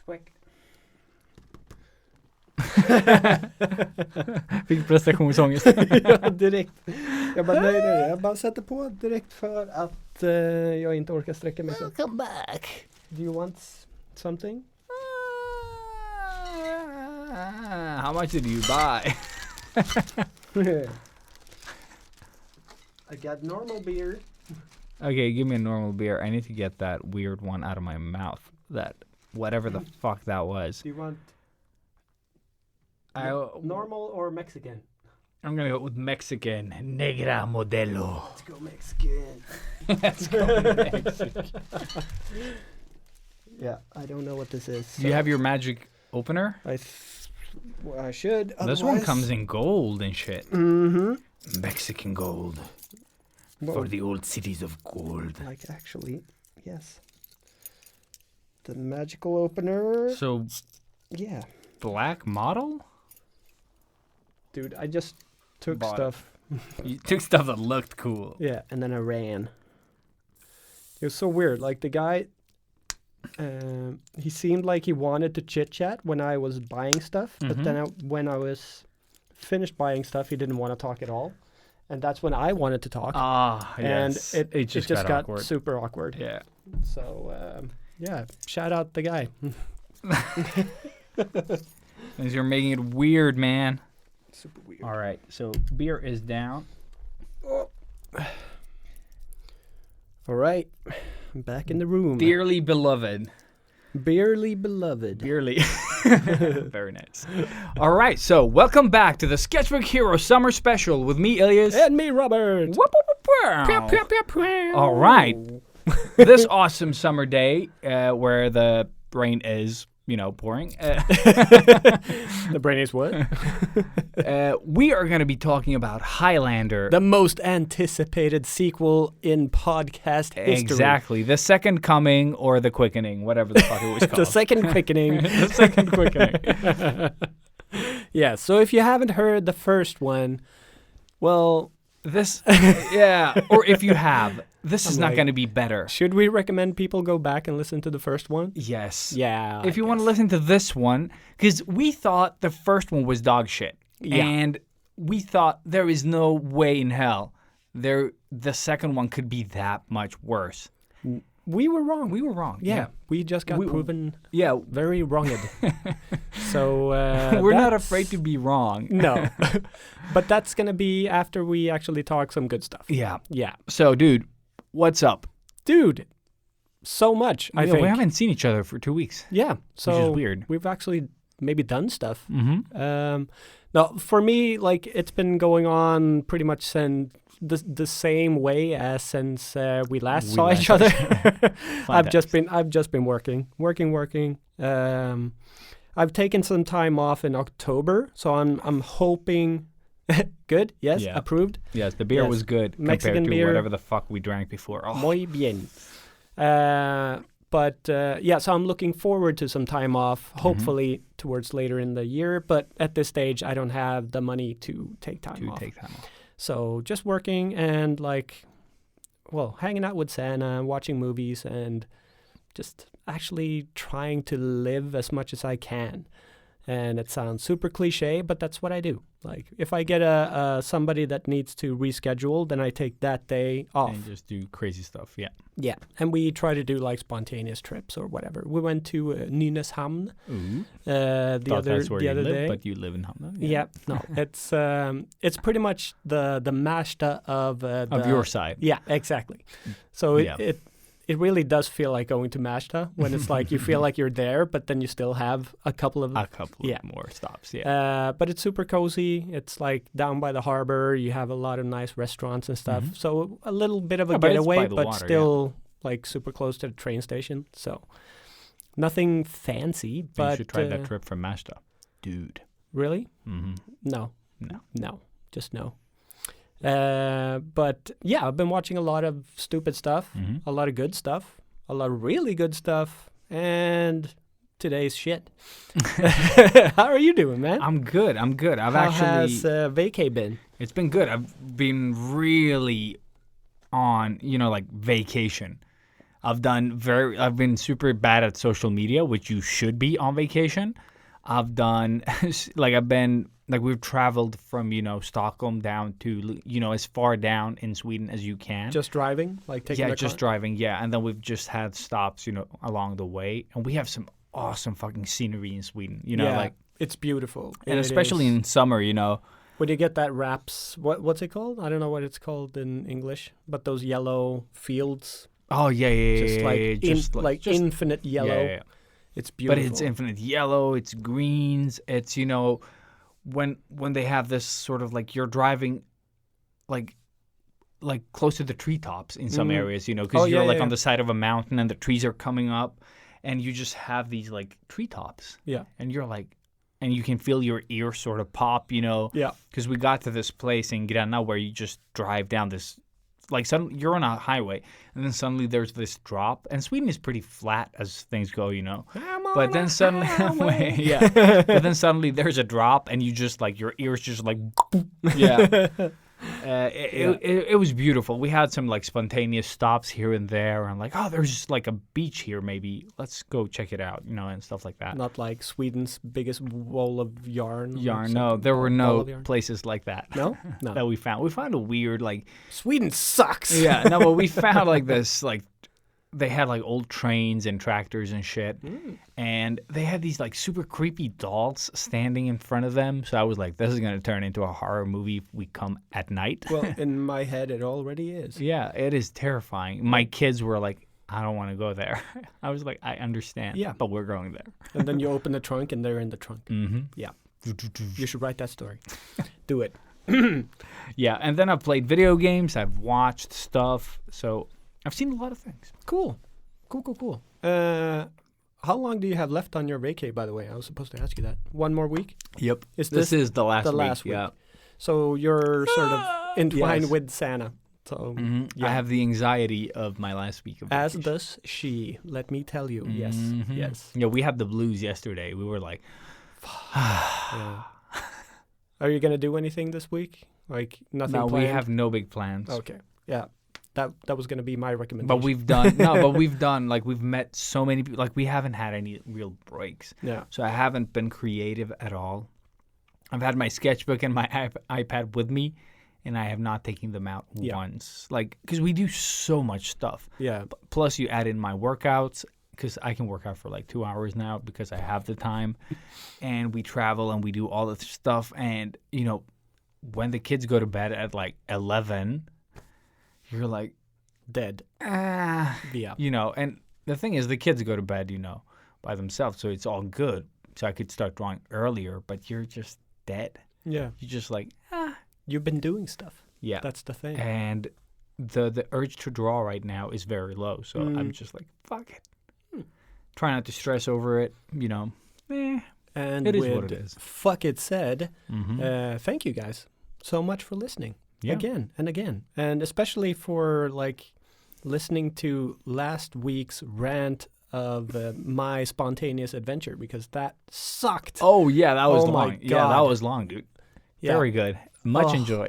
Quick. Fick prestationsångest. Ja, direkt. Jag bara nej. Jag bara sätter på direkt för att jag inte orkar sträcka mig. Welcome back. Do you want something? How much did you buy? I got normal beer. Okay, give me a normal beer. I need to get that weird one out of my mouth. That whatever the fuck that was. Do you want I, normal or Mexican? I'm gonna go with Mexican. Negra Modelo. Let's go Mexican. Let's go Mexican. Yeah, I don't know what this is. Do you have your magic opener? I should. This one comes in gold and shit. Mm-hmm. Mexican gold. For the old cities of gold. Like actually, yes. The magical opener. So, yeah. black model? Dude, I just took Bought stuff. You took stuff that looked cool. Yeah, and then I ran. It was so weird. Like the guy, he seemed like he wanted to chit chat when I was buying stuff, but then when I was finished buying stuff, he didn't want to talk at all, and that's when I wanted to talk. Yes. And it just got awkward. super awkward. Yeah. So yeah, shout out the guy. Because you're making it weird, man. Super weird. All right, so beer is down. Oh. All right, I'm back in the room. Dearly beloved. Dearly beloved. Dearly. Very nice. All right, so welcome back to the Sketchbook Hero Summer Special with me, Elias. And me, Robert. Whoop, whoop, whoop, whoop. All right. This awesome summer day where the rain is, pouring. The brain is what? We are going to be talking about Highlander. The most anticipated sequel in podcast history. Exactly. The second coming or the quickening, whatever the fuck it was called. The second quickening. The second quickening. Yeah, so if you haven't heard the first one, well... or if you have, this is not going to be better. Should we recommend people go back and listen to the first one? Yes. Yeah. If you want to listen to this one, because we thought the first one was dog shit. Yeah. And we thought there is no way in hell the second one could be that much worse. We were wrong. We were wrong. Yeah. We just got proven very wronged. So we're not afraid to be wrong. No. But that's going to be after we actually talk some good stuff. Yeah. Yeah. So, dude, what's up? Dude, so much, I think. We haven't seen each other for 2 weeks. Yeah. So which is weird. We've actually maybe done stuff. Mm-hmm. No, for me, like, it's been going on pretty much since the same way as since we last saw each other. I've just been working. I've taken some time off in October, so I'm hoping. Good. Yes. Yeah. Approved. Yes, the beer was good Mexican compared to beer. whatever the fuck we drank before. Oh. Muy bien. But so I'm looking forward to some time off, hopefully towards later in the year. But at this stage, I don't have the money to take time off. So just working and hanging out with Santa, watching movies, and just actually trying to live as much as I can. And it sounds super cliche, but that's what I do. Like, if I get somebody that needs to reschedule, then I take that day off. And just do crazy stuff, yeah. Yeah, and we try to do, spontaneous trips or whatever. We went to Nynäshamn the other day. But you live in Hamna? Yeah, no. It's pretty much the Märsta of your side. Yeah, exactly. So it really does feel like going to Märsta when it's like you feel like you're there, but then you still have a couple of more stops. But it's super cozy. It's like down by the harbor. You have a lot of nice restaurants and stuff. So a little bit of a getaway, but still super close to the train station. So nothing fancy. But you should try that trip from Märsta, dude. Really? Mm-hmm. No, just no. But yeah, I've been watching a lot of stupid stuff, a lot of good stuff, a lot of really good stuff, and today's shit. How are you doing, man? I'm good. How has vacay been? It's been good. I've been really on, vacation. I've been super bad at social media, which you should be on vacation. We've traveled from, Stockholm down to, as far down in Sweden as you can. Just driving? Like taking the car? Driving, yeah. And then we've just had stops, along the way. And we have some awesome fucking scenery in Sweden, it's beautiful. And especially in summer, When you get that wraps, what's it called? I don't know what it's called in English, but those yellow fields. Oh, yeah. Just infinite yellow. Yeah. It's beautiful. But it's infinite yellow, it's greens, it's, when they have this sort of like you're driving like close to the treetops in some areas, because you're on the side of a mountain and the trees are coming up and you just have these like treetops. Yeah. And you're like, and you can feel your ear sort of pop, Yeah. Because we got to this place in Gränna where you just drive down this, like suddenly you're on a highway and then suddenly there's this drop. And Sweden is pretty flat as things go, But then suddenly, But then suddenly there's a drop and you just like your ears just like, yeah. It was beautiful. We had some like spontaneous stops here and there, and like, oh, there's just like a beach here. Maybe let's go check it out, and stuff like that. Not like Sweden's biggest wall of yarn. No, there were no places like that. No, that we found. We found a weird like Sweden sucks. Yeah, no, but we found like this like. They had like old trains and tractors and shit. And they had these like super creepy dolls standing in front of them. So I was like, this is going to turn into a horror movie if we come at night. Well, in my head, it already is. Yeah, it is terrifying. My kids were like, I don't want to go there. I was like, I understand. Yeah. But we're going there. And then you open the trunk and they're in the trunk. Mm-hmm. Yeah. You should write that story. Do it. Yeah. And then I've played video games. I've watched stuff. So I've seen a lot of things. Cool. How long do you have left on your vacay, by the way? I was supposed to ask you that. 1 more week? Yep. This is the last week. Yeah. So you're sort of entwined with Santa. So I have the anxiety of my last week of vacation. As does she, let me tell you. Yes. Yeah, we had the blues yesterday. We were like, yeah. Are you going to do anything this week? Like nothing planned? No, we have no big plans. Okay. Yeah. That was going to be my recommendation. But we've met so many people. Like we haven't had any real breaks. Yeah. So I haven't been creative at all. I've had my sketchbook and my iPad with me, and I have not taken them out once. Like, because we do so much stuff. Yeah. Plus you add in my workouts, because I can work out for like 2 hours now because I have the time. And we travel and we do all the stuff. And, when the kids go to bed at like 11... You're like dead. Yeah. And the thing is, the kids go to bed, by themselves, so it's all good. So I could start drawing earlier, but you're just dead. Yeah. You're just like, You've been doing stuff. Yeah. That's the thing. And the urge to draw right now is very low, so I'm just like, fuck it. Try not to stress over it, And it is what it is. Fuck it said, thank you guys so much for listening. Yeah. Again and again. And especially for like listening to last week's rant of my spontaneous adventure, because that sucked. Oh, yeah, that was long. My God. Yeah, that was long, dude. Yeah. Very good. Much enjoy.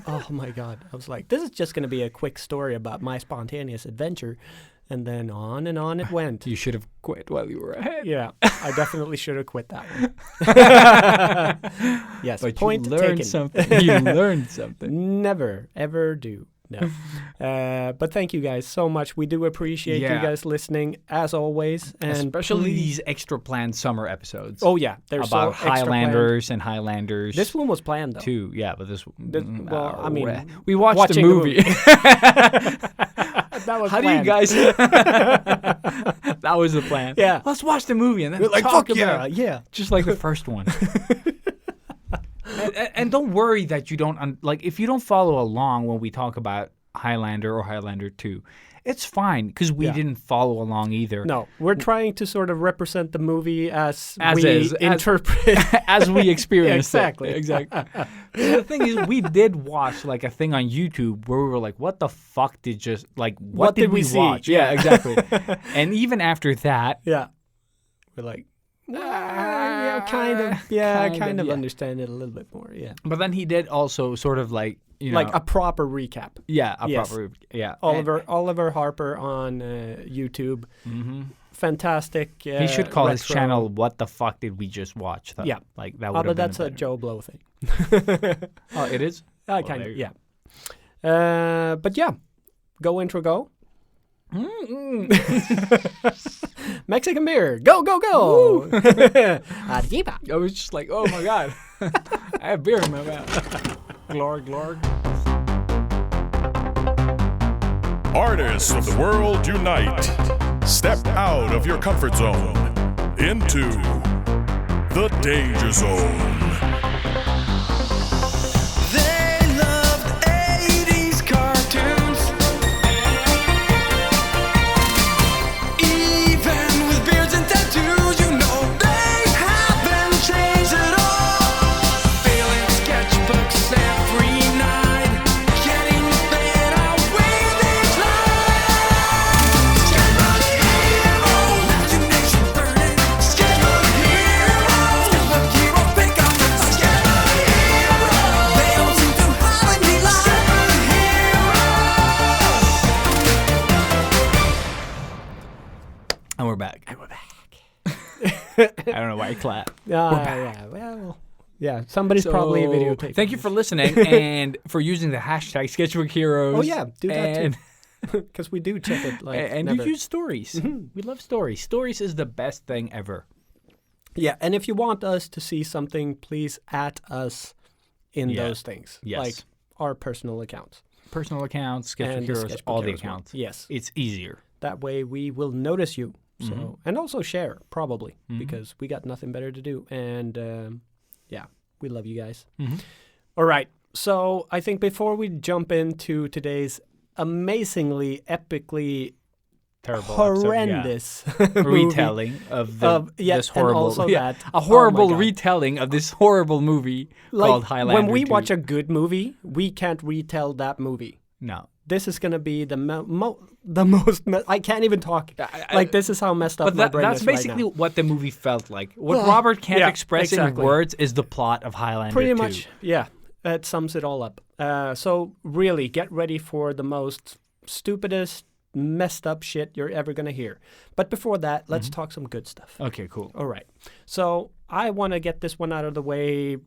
Oh, my God. I was like, this is just going to be a quick story about my spontaneous adventure. And then on and on it went. You should have quit while you were ahead. Yeah, I definitely should have quit that one. Yes, but point you learned taken. something. You learned something. Never, ever do. No. But thank you guys so much. We do appreciate you guys listening, as always. And especially these extra planned summer episodes. Oh, yeah. There's about so Highlanders and Highlanders. This one was planned, though. Too, yeah, but well, I mean, we watched the movie. That was How planned. do you guys... That was the plan. Yeah. Let's watch the movie and then we're like, talk fuck about yeah. Yeah. Just like the first one. And don't worry that you don't... if you don't follow along when we talk about Highlander or Highlander 2, it's fine because we didn't follow along either. No, we're trying to sort of represent the movie as we interpret. As we experience exactly. it. Exactly. The thing is, we did watch like a thing on YouTube where we were like, what the fuck did just... what did we see? watch? Yeah, exactly. And even after that... Yeah. We're like... kind of understand it a little bit more. Yeah. But then he did also sort of like, like a proper recap. Yeah, Oliver Harper on YouTube. Mm-hmm. Fantastic. He should call his channel "What the fuck did we just watch?" Though. Yeah, like that would. But that's a Joe Blow thing. Oh, it is. Kind of. Yeah. But yeah, go intro go. Mexican beer. Go, go, go. Arriba. I was just like, oh my God. I have beer in my mouth. Glorg, glorg. Artists of the world unite. Step out of your comfort zone into the danger zone. And we're back. I don't know why I clap. Yeah, somebody's probably videotaping. Thank you for listening and for using the hashtag Sketchbook Heroes. Oh yeah, do that too. Because we do check it. And you use stories. Mm-hmm. We love stories. Stories is the best thing ever. Yeah, and if you want us to see something, please at us in those things. Yes. Like our personal accounts. Personal accounts, Sketchbook Heroes, all the accounts. Yes. It's easier. That way we will notice you. So and also share, probably, because we got nothing better to do. And we love you guys. Mm-hmm. All right. So I think before we jump into today's amazingly, epically terrible horrendous retelling of this horrible a horrible retelling of this horrible movie called Highlander. When we watch a good movie, we can't retell that movie. No. This is going to be the most I can't even talk. This is how messed up my brain is that's basically right now. What the movie felt like. What Robert can't express in words is the plot of Highlander 2. Pretty much, yeah. That sums it all up. So really, get ready for the most stupidest, messed up shit you're ever going to hear. But before that, let's talk some good stuff. Okay, cool. All right. So I want to get this one out of the way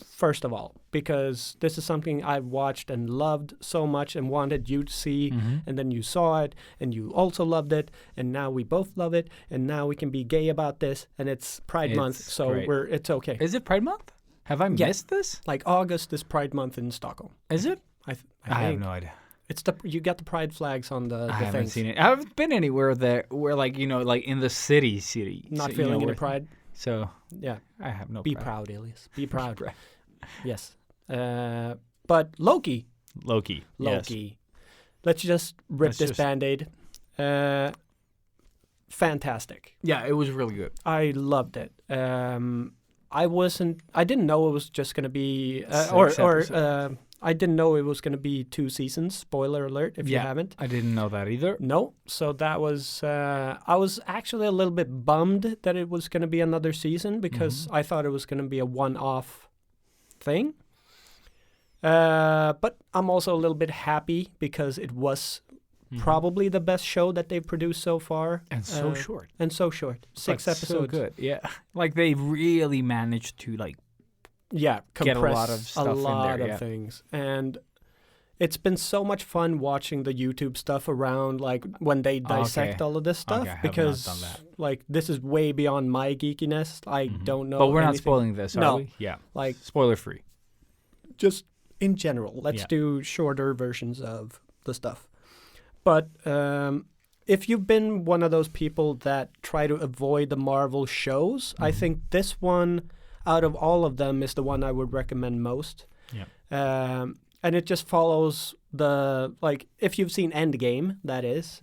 first of all, because this is something I watched and loved so much and wanted you to see, and then you saw it, and you also loved it, and now we both love it, and now we can be gay about this, and it's Pride Month, so it's okay. Is it Pride Month? Have I missed this? Like August is Pride Month in Stockholm. Is it? I have no idea. It's you got the pride flags on the I things. haven't seen it. I haven't been anywhere there where like in the city. Not feeling any pride. So yeah, I have no. Be proud, Elias. Be proud. Yes. But Loki. Yes. Let's just rip this Band-Aid. Fantastic. Yeah, it was really good. I loved it. I didn't know it was just going to be I didn't know it was going to be 2 seasons. Spoiler alert if you haven't. I didn't know that either. No. So that was, I was actually a little bit bummed that it was going to be another season because I thought it was going to be a one-off thing. But I'm also a little bit happy because it was probably the best show that they've produced so far. And so short. 6 episodes. So good, yeah. Like they really managed to compress get a lot of stuff in there, things. And it's been so much fun watching the YouTube stuff around, like when they dissect all of this stuff, because like this is way beyond my geekiness. I don't know. But we're not spoiling this, are we? Yeah. Like spoiler free. Just in general, let's do shorter versions of the stuff. But if you've been one of those people that try to avoid the Marvel shows, I think this one, out of all of them, is the one I would recommend most. Yeah. And it just follows if you've seen Endgame, that is,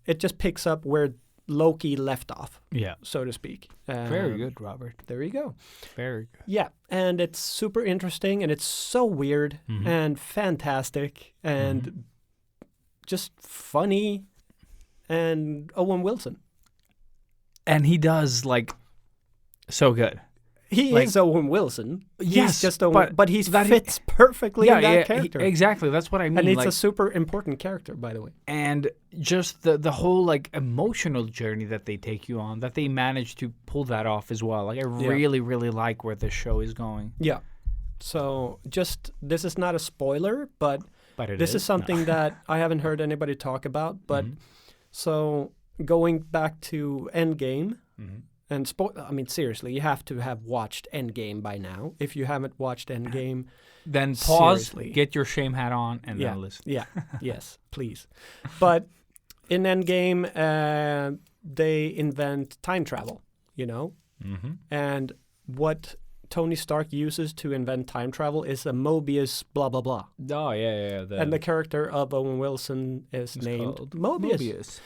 it just picks up where Loki left off, so to speak. Very good, Robert. There you go. Very good. Yeah, and it's super interesting, and it's so weird and fantastic and just funny, and Owen Wilson. And he does, so good. He is Owen Wilson. Yes, he's just Owen, but he fits perfectly in that character. Exactly, that's what I mean. And it's a super important character, by the way. And just the whole like emotional journey that they take you on, that they manage to pull that off as well. Like I really, really like where this show is going. Yeah. So this is not a spoiler, but this is something that I haven't heard anybody talk about. But so going back to Endgame. And seriously, you have to have watched Endgame by now. If you haven't watched Endgame, then pause, get your shame hat on, and then listen. Yes, please. But in Endgame, they invent time travel, and what Tony Stark uses to invent time travel is a Mobius blah, blah, blah. Oh, yeah. And the character of Owen Wilson is named Mobius.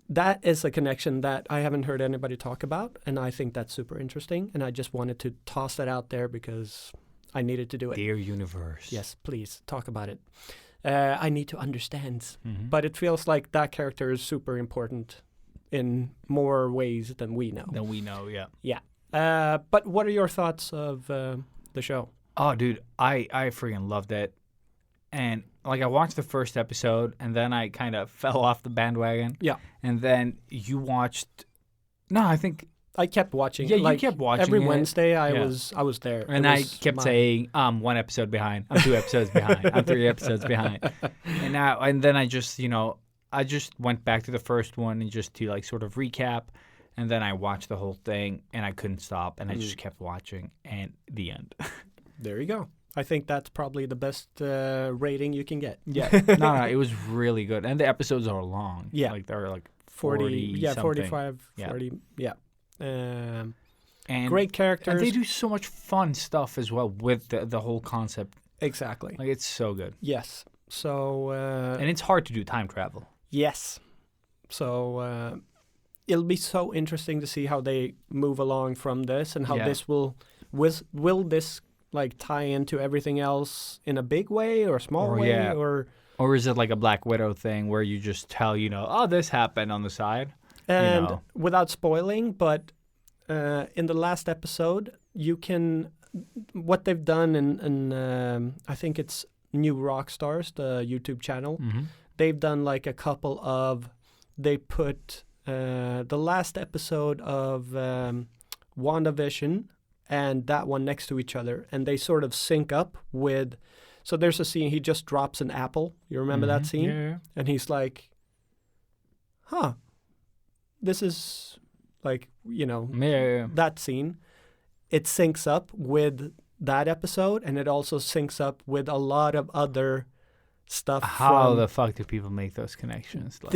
That is a connection that I haven't heard anybody talk about, and I think that's super interesting. And I just wanted to toss that out there because I needed to do it. Dear universe. Yes, please talk about it. I need to understand. But it feels like that character is super important in more ways than we know. Yeah. Yeah. But what are your thoughts of the show? Oh, dude, I freaking loved it. And like I watched the first episode, and then I kind of fell off the bandwagon. Yeah. And then you watched. No, I think I kept watching. Yeah, you kept watching every Wednesday. I was there, and I kept saying, "I'm 1 episode behind. I'm 2 episodes behind. I'm 3 episodes behind." And then I just I just went back to the first one and just to like sort of recap, and then I watched the whole thing, and I couldn't stop, and I just kept watching, and the end. There you go. I think that's probably the best rating you can get. Yeah. No, it was really good. And the episodes are long. Yeah. Like they're like 40 something. 45, 40. Yeah. And great characters. And they do so much fun stuff as well with the whole concept. Exactly. Like it's so good. Yes. So. And it's hard to do time travel. Yes. So it'll be so interesting to see how they move along from this and how this will this like tie into everything else in a big way or a small way or is it like a Black Widow thing where you just tell this happened on the side? And without spoiling, but in the last episode, what they've done in I think it's New Rockstars, the YouTube channel. They've done like a couple of they put the last episode of WandaVision and that one next to each other, and they sort of sync up with. So there's a scene, he just drops an apple. You remember that scene? Yeah. And he's like, this is like, that scene. It syncs up with that episode, and it also syncs up with a lot of other stuff. How the fuck do people make those connections? Like,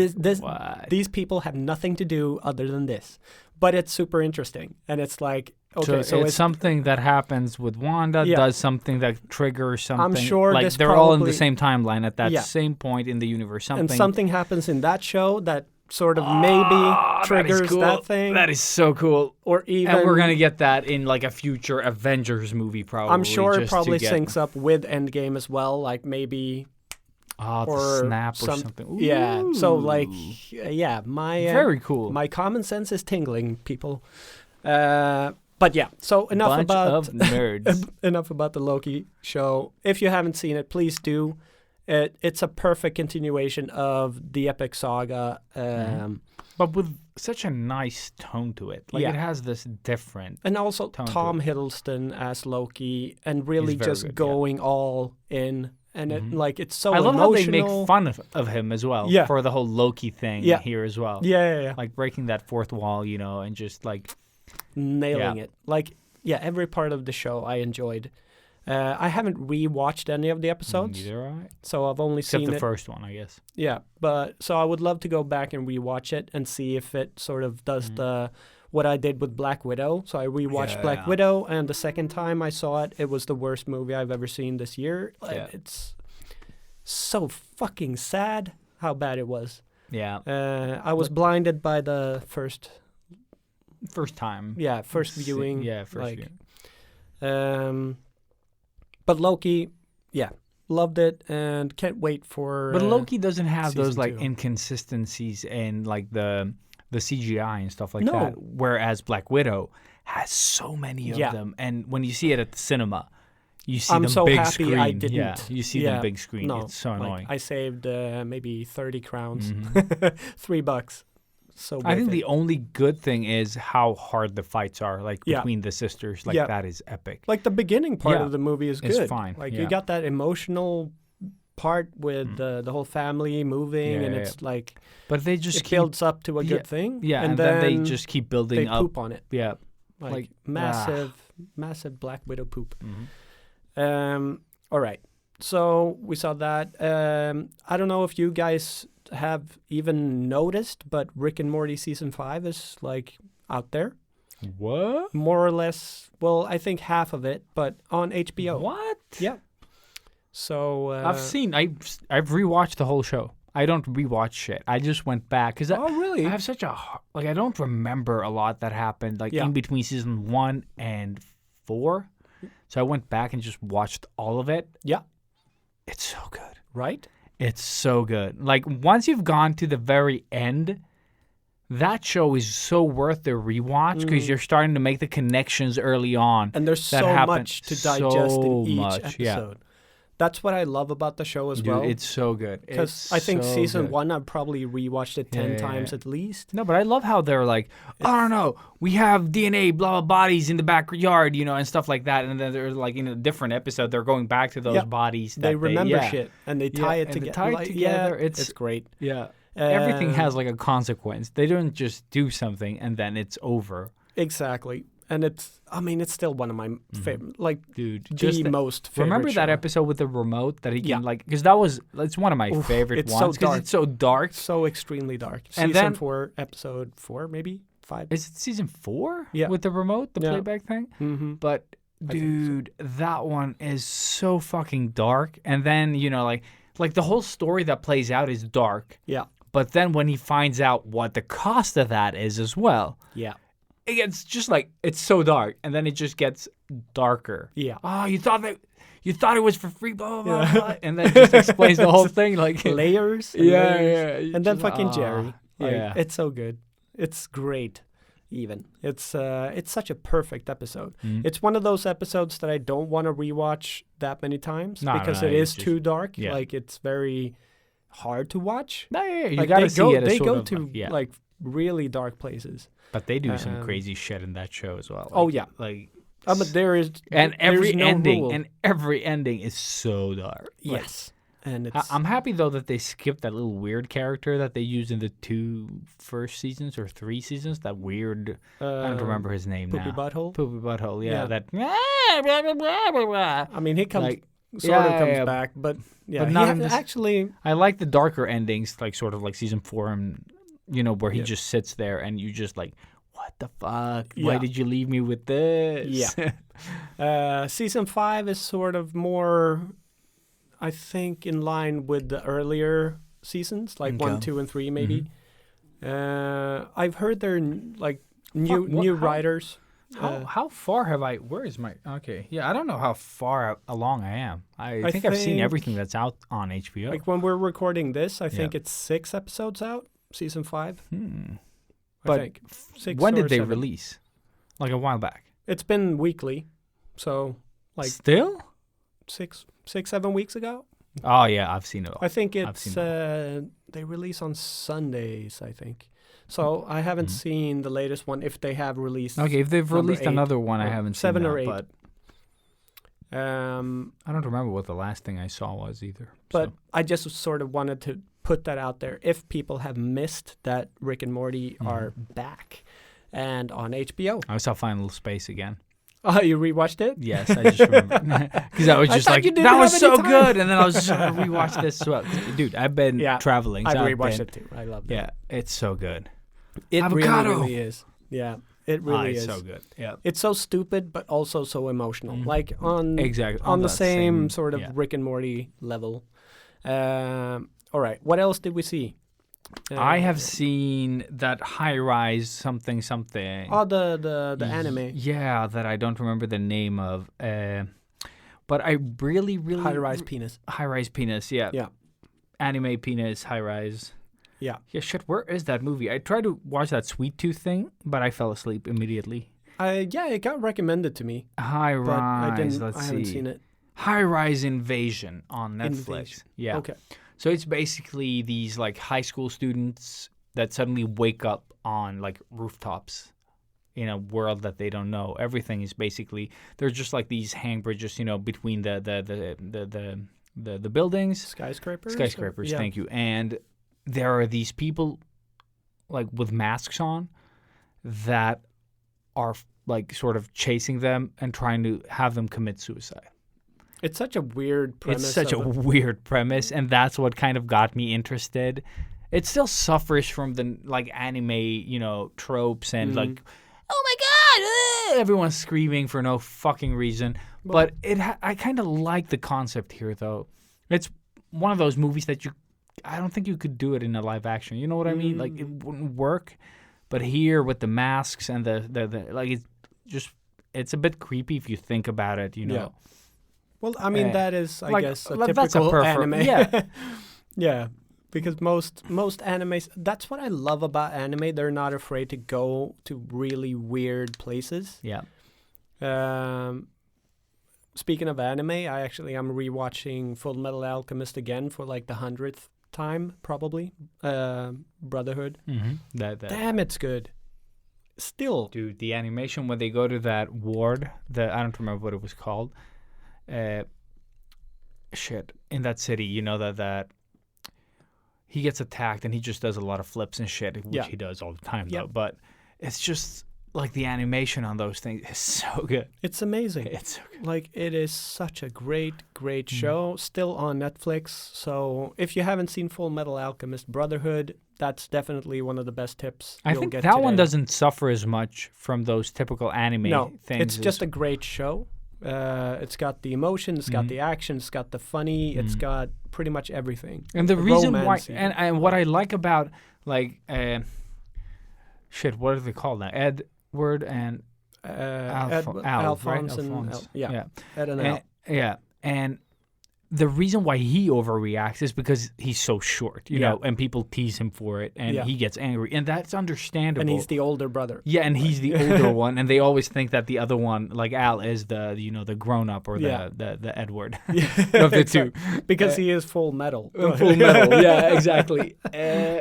these people have nothing to do other than this. But it's super interesting. And it's like, okay, so it's something that happens with Wanda, does something that triggers something. I'm sure like they're all in the same timeline at that same point in the universe. And something happens in that show that sort of maybe triggers that thing. That is so cool. Or even, and we're going to get that in like a future Avengers movie probably. I'm sure it probably syncs up with Endgame as well, like maybe... or snap or something. Ooh. Yeah. So like, my very cool. My common sense is tingling, people. But yeah. So enough of nerds. Enough about the Loki show. If you haven't seen it, please do. It's a perfect continuation of the epic saga, but with such a nice tone to it. Like it has this different. And also Tom Hiddleston as Loki, and really just going all in. And it's so I love emotional. how they make fun of him as well for the whole Loki thing here as well. Yeah. Like breaking that fourth wall, and just like nailing it. Like, every part of the show I enjoyed. I haven't rewatched any of the episodes. Neither I. So I've only seen the first one, I guess. Yeah, but so I would love to go back and rewatch it and see if it sort of does what I did with Black Widow. So I rewatched Black Widow, and the second time I saw it, it was the worst movie I've ever seen this year. It's so fucking sad how bad it was. Yeah. I was blinded by the first time. Yeah, first viewing. Yeah, first viewing. But Loki, loved it and can't wait for. But Loki doesn't have those two. Inconsistencies in like the CGI and stuff like that. Whereas Black Widow has so many of them, and when you see it at the cinema, you see I'm them so big happy screen. I didn't. Yeah, you see them big screen. No, it's so annoying. I saved maybe 30 crowns, $3. So I think worth the it. only good thing is how hard the fights are, like between the sisters. Like that is epic. Like the beginning part of the movie is good. It's fine. Like you got that emotional part with the whole family moving, and it's like, but they just builds up to a good thing. Yeah, and then they just keep building they up. poop on it. Yeah, like massive Black Widow poop. All right, so we saw that. I don't know if you guys have even noticed, but Rick and Morty season 5 is like out there. What? More or less. Well, I think half of it, but on HBO. What? Yeah. So I've rewatched the whole show. I don't rewatch shit. I just went back because really? I have such a I don't remember a lot that happened in between season 1 and 4. So I went back and just watched all of it. Yeah. It's so good. Right? It's so good. Like once you've gone to the very end, that show is so worth the rewatch because you're starting to make the connections early on. And there's so much to digest in each episode. Yeah. That's what I love about the show as well. It's so good. Because I think season 1, I've probably rewatched it 10 times at least. No, but I love how they're like, I don't know, we have DNA, blah, blah, bodies in the backyard, and stuff like that. And then they're like in a different episode, they're going back to those bodies. That they remember shit and they tie it together. It's great. Yeah. Everything has like a consequence. They don't just do something and then it's over. Exactly. And it's still one of my favorite, most favorite Remember that episode with the remote that he can because it's one of my favorite ones because it's so dark. So extremely dark. And season 4, episode 4, maybe 5. Is it season 4? Yeah. With the remote, the playback thing? Mm-hmm. But dude, that one is so fucking dark. And then, like the whole story that plays out is dark. Yeah. But then when he finds out what the cost of that is as well. Yeah. It gets just like, it's so dark, and then it just gets darker. Yeah. Oh, you thought it was for free, blah, blah, blah, blah. And then it just explains the whole thing. Like layers. Layers. And then fucking Jerry. Yeah. It's so good. It's great, even. It's such a perfect episode. It's one of those episodes that I don't want to rewatch that many times because it is too dark. Yeah. Like, it's very hard to watch. No, you gotta see it as they sort go of, to, like, really dark places. But they do some crazy shit in that show as well. But there is every ending, and every ending is so dark. Yes, and I'm happy though that they skipped that little weird character that they used in the 2 first seasons or 3 seasons. That weird, I don't remember his name Poopy now. Butthole. Poopy Butthole. Yeah, that. He comes comes back, but but not in actually. I like the darker endings, like sort of like season 4 and. Where he just sits there and you just like, what the fuck? Yeah. Why did you leave me with this? Yeah. Season 5 is sort of more, I think, in line with the earlier seasons, like 1, 2, and 3 maybe. I've heard they're like new writers. How far have I? Where is my? Okay, yeah, I don't know how far along I am. I think I've seen everything that's out on HBO. Like when we're recording this, I think it's 6 episodes out. Season 5. But I think 6 when did they 7. release? Like a while back. It's been weekly, so like still 6-7 weeks ago. Oh yeah, I've seen it all. I think it's they release on Sundays, I think. So I haven't seen the latest one. If they have released, okay, if they've released another one, I haven't seen 7 or 8. But I don't remember what the last thing I saw was either. But I just sort of wanted to put that out there. If people have missed that Rick and Morty are back and on HBO. I saw Final Space again. Oh, you rewatched it? Yes, I just remember. Because I was just like, that was so good. And then I was just going to rewatch this as well. Dude, I've been traveling. So I've rewatched it too. I love that. Yeah, it's so good. It really is. Yeah, it really is. It's so good. Yeah, it's so stupid, but also so emotional. Like on the same sort of Rick and Morty level. All right. What else did we see? I have seen that high-rise something. Oh, the anime. Yeah, that I don't remember the name of. But I really high-rise penis. High-rise penis. Yeah. Yeah. Anime penis. High-rise. Yeah. Yeah. Shit. Where is that movie? I tried to watch that Sweet Tooth thing, but I fell asleep immediately. It got recommended to me. High Rise. I haven't seen it. High Rise Invasion on Netflix. Invasion. Yeah. Okay. So it's basically these like high school students that suddenly wake up on like rooftops in a world that they don't know. Everything is basically there's just like these hang bridges, between the buildings. Skyscrapers. Yeah. Thank you. And there are these people like with masks on that are like sort of chasing them and trying to have them commit suicide. It's such a weird premise. It's such a weird premise, and that's what kind of got me interested. It still suffers from the like anime, tropes and like, oh my god, everyone's screaming for no fucking reason. But I kind of like the concept here, though. It's one of those movies that I don't think you could do it in a live action. You know what I mean? Like it wouldn't work. But here with the masks and the like, it's a bit creepy if you think about it. Yeah. Well, I mean, that is, I guess, a that's typical anime. Yeah. Yeah, because most animes, that's what I love about anime. They're not afraid to go to really weird places. Yeah. Speaking of anime, I'm rewatching Full Metal Alchemist again for like the 100th time, probably. Brotherhood. Mm-hmm. Damn, it's good. Still. Dude, the animation when they go to that ward, I don't remember what it was called. In that city, that he gets attacked and he just does a lot of flips and shit, which he does all the time though. But it's just like the animation on those things is so good. It's amazing. It's so good. Like it is such a great show. Still on Netflix. So if you haven't seen Full Metal Alchemist Brotherhood, that's definitely one of the best tips. I think that one doesn't suffer as much from those typical anime things. It's just a great show. It's got the emotion, it's got the action, it's got the funny, it's got pretty much everything. And the reason why, and what I like about like, what are they called now? Edward and Alphonse, right? and Alphonse. Ed and Al. Yeah, and the reason why he overreacts is because he's so short, you know, and people tease him for it, and he gets angry, and that's understandable. And he's the older brother. Yeah, and he's the older one, and they always think that the other one, like Al, is the the grown up or the Edward of the two, because he is full metal. Full metal, yeah, exactly.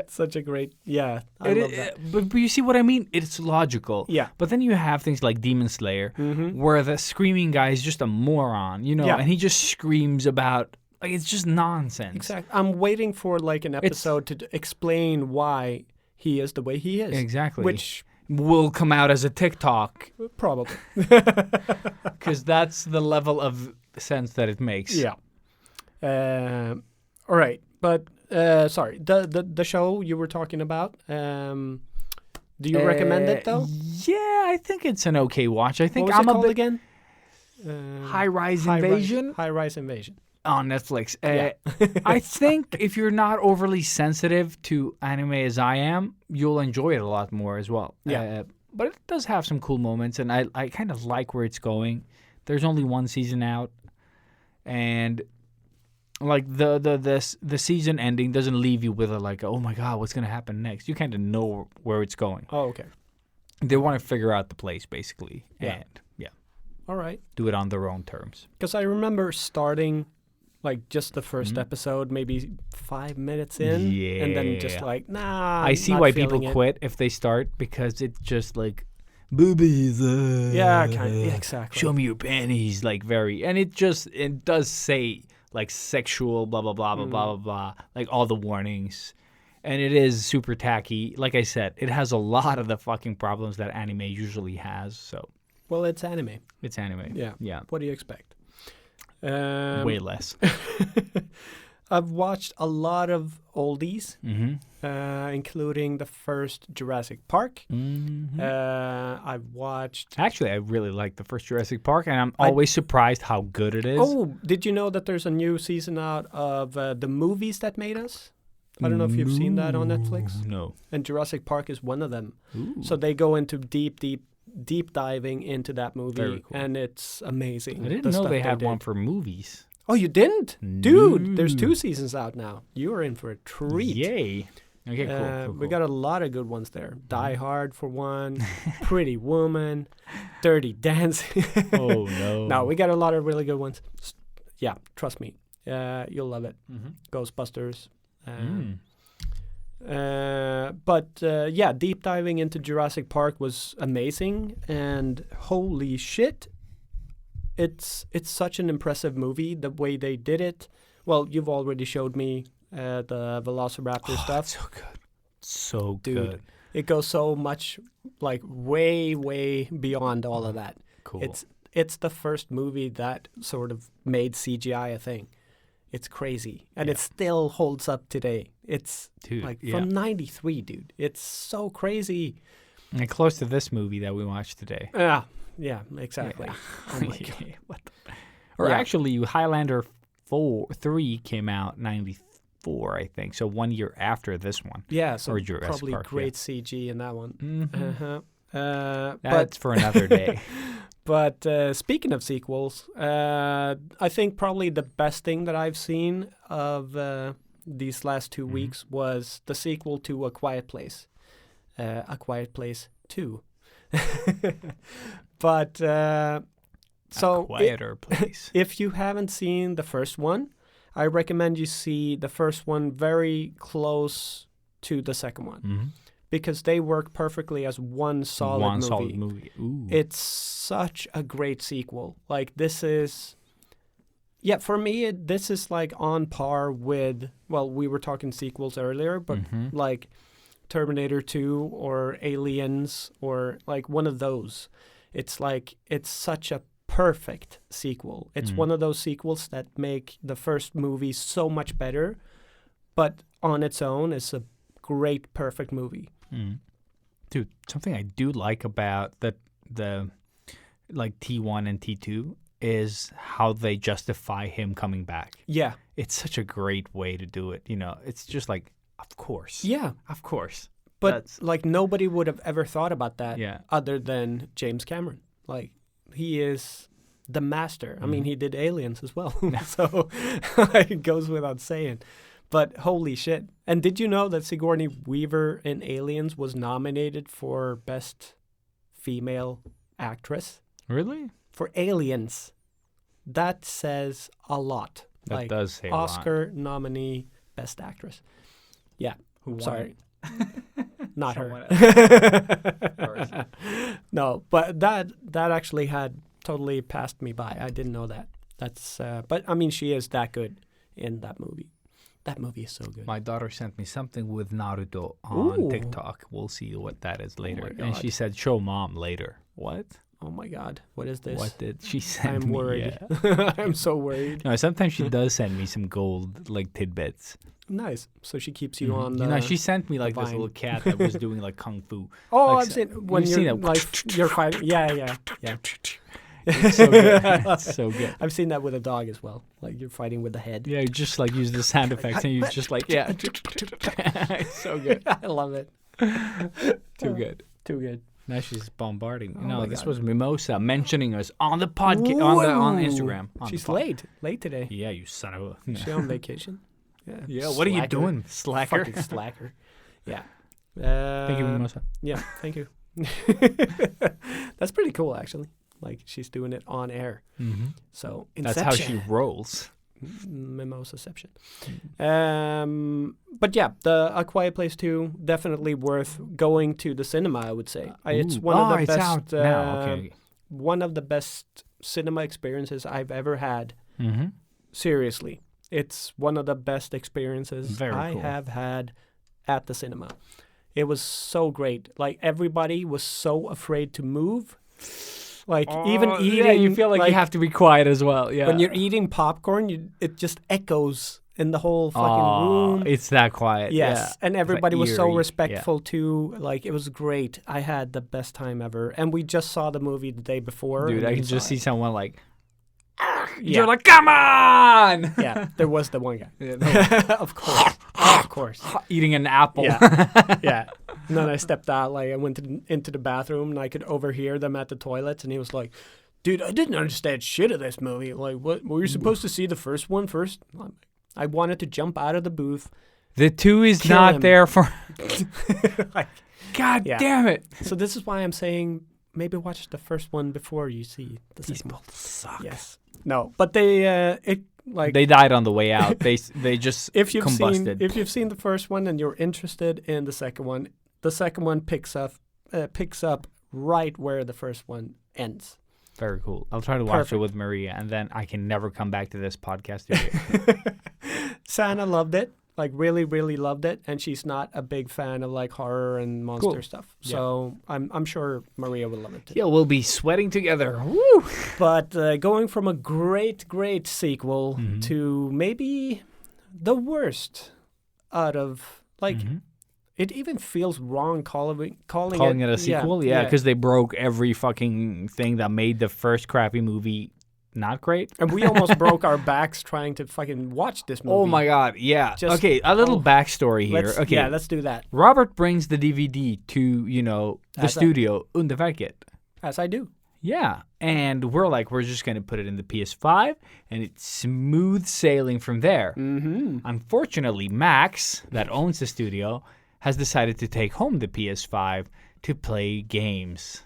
Such a great, I love that. But you see what I mean? It's logical. Yeah. But then you have things like Demon Slayer, where the screaming guy is just a moron, and he just screams about. Like, it's just nonsense. Exactly. I'm waiting for like an episode to explain why he is the way he is. Exactly. Which will come out as a TikTok. Probably. Because that's the level of sense that it makes. Yeah. All right. But, sorry, the show you were talking about, do you recommend it, though? Yeah, I think it's an okay watch. I think what was it called again? High Rise Invasion. High Rise Invasion. On Netflix. I think if you're not overly sensitive to anime as I am, you'll enjoy it a lot more as well. Yeah. But it does have some cool moments, and I kind of like where it's going. There's only one season out, and like the season ending doesn't leave you with a like, oh my god, what's gonna happen next? You kind of know where it's going. Oh, okay. They want to figure out the place basically, and all right, do it on their own terms. Because I remember starting. Like just the first episode, maybe 5 minutes in, and then just like, nah. I see why people quit if they start because it's just like boobies. Exactly. Show me your panties, like and it does say like sexual, blah blah blah blah blah blah blah, like all the warnings, and it is super tacky. Like I said, it has a lot of the fucking problems that anime usually has. So, well, it's anime. It's anime. Yeah. What do you expect? Way less. I've watched a lot of oldies, including the first Jurassic Park. I've watched... Actually, I really like the first Jurassic Park, and I'm always surprised how good it is. Oh, did you know that there's a new season out of the movies that made us? I don't know if you've seen that on Netflix. No. And Jurassic Park is one of them. Ooh. So they go into deep diving into that movie, cool. And it's amazing. I didn't know they had one for movies. Oh, you didn't? No. Dude, there's 2 seasons out now. You are in for a treat. Yay. Okay, cool. We got a lot of good ones there. Die Hard for one, Pretty Woman, Dirty Dancing. Oh, no. No, we got a lot of really good ones. Yeah, trust me. You'll love it. Ghostbusters. Deep diving into Jurassic Park was amazing, and holy shit, it's such an impressive movie, the way they did it. Well, you've already showed me the Velociraptor stuff. So good. So Dude, good. It goes so much, like, way beyond all of that. Cool. It's the first movie that sort of made CGI a thing. It's crazy. And it still holds up today. It's from 93, dude. It's so crazy. And close to this movie that we watched today. Yeah, exactly. Yeah. Oh my God. What actually, Highlander 3 came out 94, I think. So 1 year after this one. Yeah, so Jurassic probably Park, great CG in that one. That's for another day. But speaking of sequels, I think probably the best thing that I've seen of these last 2 weeks was the sequel to A Quiet Place. A Quiet Place 2. But so a quieter place. If you haven't seen the first one, I recommend you see the first one very close to the second one. Because they work perfectly as one solid movie. Ooh. It's such a great sequel. Like, this is... Yeah, for me, this is, like, on par with... Well, we were talking sequels earlier, but, like, Terminator 2 or Aliens or, like, one of those. It's, like, it's such a perfect sequel. It's one of those sequels that make the first movie so much better, but on its own, it's a great, perfect movie. Dude, something I do like about the like T1 and T2 is how they justify him coming back. Yeah. It's such a great way to do it. You know, it's just like, of course. Yeah. Of course. But like nobody would have ever thought about that other than James Cameron. Like, he is the master. I mean, he did Aliens as well. So it goes without saying. But holy shit. And did you know that Sigourney Weaver in Aliens was nominated for Best Female Actress? Really? For Aliens. That says a lot. That does say Oscar a lot. Nominee, Best Actress. Yeah. Who won? Sorry. Not Someone her. No, but that actually had totally passed me by. I didn't know that. That's but I mean, she is that good in that movie. That movie is so good. My daughter sent me something with Naruto on TikTok. We'll see what that is later. And she said, show mom later. What? Oh my God. What is this? What did she send me? I'm worried. Yeah. I'm so worried. No, sometimes she does send me some gold, like, tidbits. Nice. So she keeps you on the You know, she sent me, like, this little cat that was doing, like, kung fu. Oh, like, I've seen when you're, like, you're fighting. Yeah. It's so good. It's so good. I've seen that with a dog as well. Like, you're fighting with the head. Yeah, you just, like, use the sound effects and you just, like, yeah. It's so good. I love it. Too good. Too good. Now she's bombarding. Oh No, this God. was Mimosa mentioning us on the podcast, on Instagram. She's late today. Yeah, you son of a... Is she on vacation? Yeah, what are you doing, slacker? Fucking slacker. Yeah. Thank you, Mimosa. Yeah, thank you. That's pretty cool, actually. Like, she's doing it on air. So, Inception. That's how she rolls. Mimosaception. But yeah, the A Quiet Place 2, definitely worth going to the cinema, I would say. It's one of the best. Out now. Okay. One of the best cinema experiences I've ever had. Seriously. It's one of the best experiences I have had at the cinema. It was so great. Like, everybody was so afraid to move. Like, even eating... Yeah, you feel like you have to be quiet as well. Yeah. When you're eating popcorn, it just echoes in the whole fucking room. It's that quiet. Yes. Yeah. And everybody was so eerie. respectful too. Like, it was great. I had the best time ever. And we just saw the movie the day before. Dude, I can just see someone like... Yeah. You're like, come on! Yeah, there was the one guy. Of course. Eating an apple. Yeah. And then I stepped out, like, I went into the bathroom, and I could overhear them at the toilets, and he was like, dude, I didn't understand shit of this movie. Like, what? Were you supposed to see the first one first? I wanted to jump out of the booth The 2 is Kill not him. there for. Like, God damn it! so this is why I'm saying maybe watch the first one before you see the These second one. both suck. Yes. No, but they They died on the way out. They just if you've combusted. seen the first one and you're interested in the second one picks up right where the first one ends. Very cool. I'll try to watch it with Maria, and then I can never come back to this podcast again. Sana loved it, like really, really loved it, and she's not a big fan of like horror and monster stuff. So I'm sure Maria will love it too. Yeah, we'll be sweating together. Woo! But going from a great sequel to maybe the worst out of like. It even feels wrong calling it a sequel? Yeah, because they broke every fucking thing that made the first crappy movie not great. And we almost broke our backs trying to fucking watch this movie. Oh my God, yeah. Okay, a little backstory here. Okay, let's do that. Robert brings the DVD to, the studio, Underverket. As I do. Yeah, and we're just going to put it in the PS5, and it's smooth sailing from there. Mm-hmm. Unfortunately, Max, that owns the studio, has decided to take home the PS5 to play games.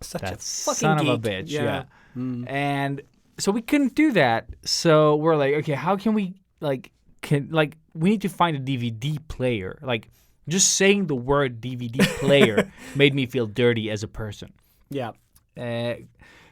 Such that a fucking son geek. of a bitch, yeah. Mm. So we couldn't do that. So we're like, okay, how can we we need to find a DVD player. Like just saying the word DVD player made me feel dirty as a person. Yeah.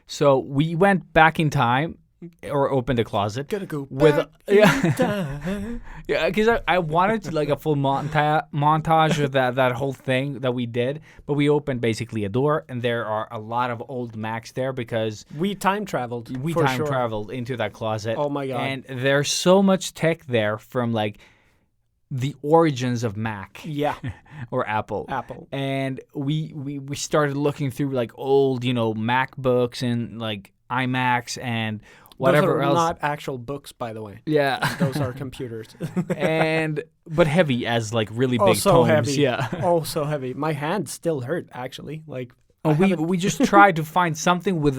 So we went back in time. Or opened a closet. Gotta go with back in time. Yeah, because I wanted like a full montage of that whole thing that we did, but we opened basically a door, and there are a lot of old Macs there because we time traveled. We time traveled into that closet. Oh my God! And there's so much tech there from like the origins of Mac. Yeah. Or Apple. Apple. And we started looking through like old, MacBooks and like iMacs and whatever those are else. Not actual books, by the way. Yeah. Those are computers. But heavy as like really big so tomes. Heavy. Yeah. Oh, so heavy. My hands still hurt actually. Like we just tried to find something with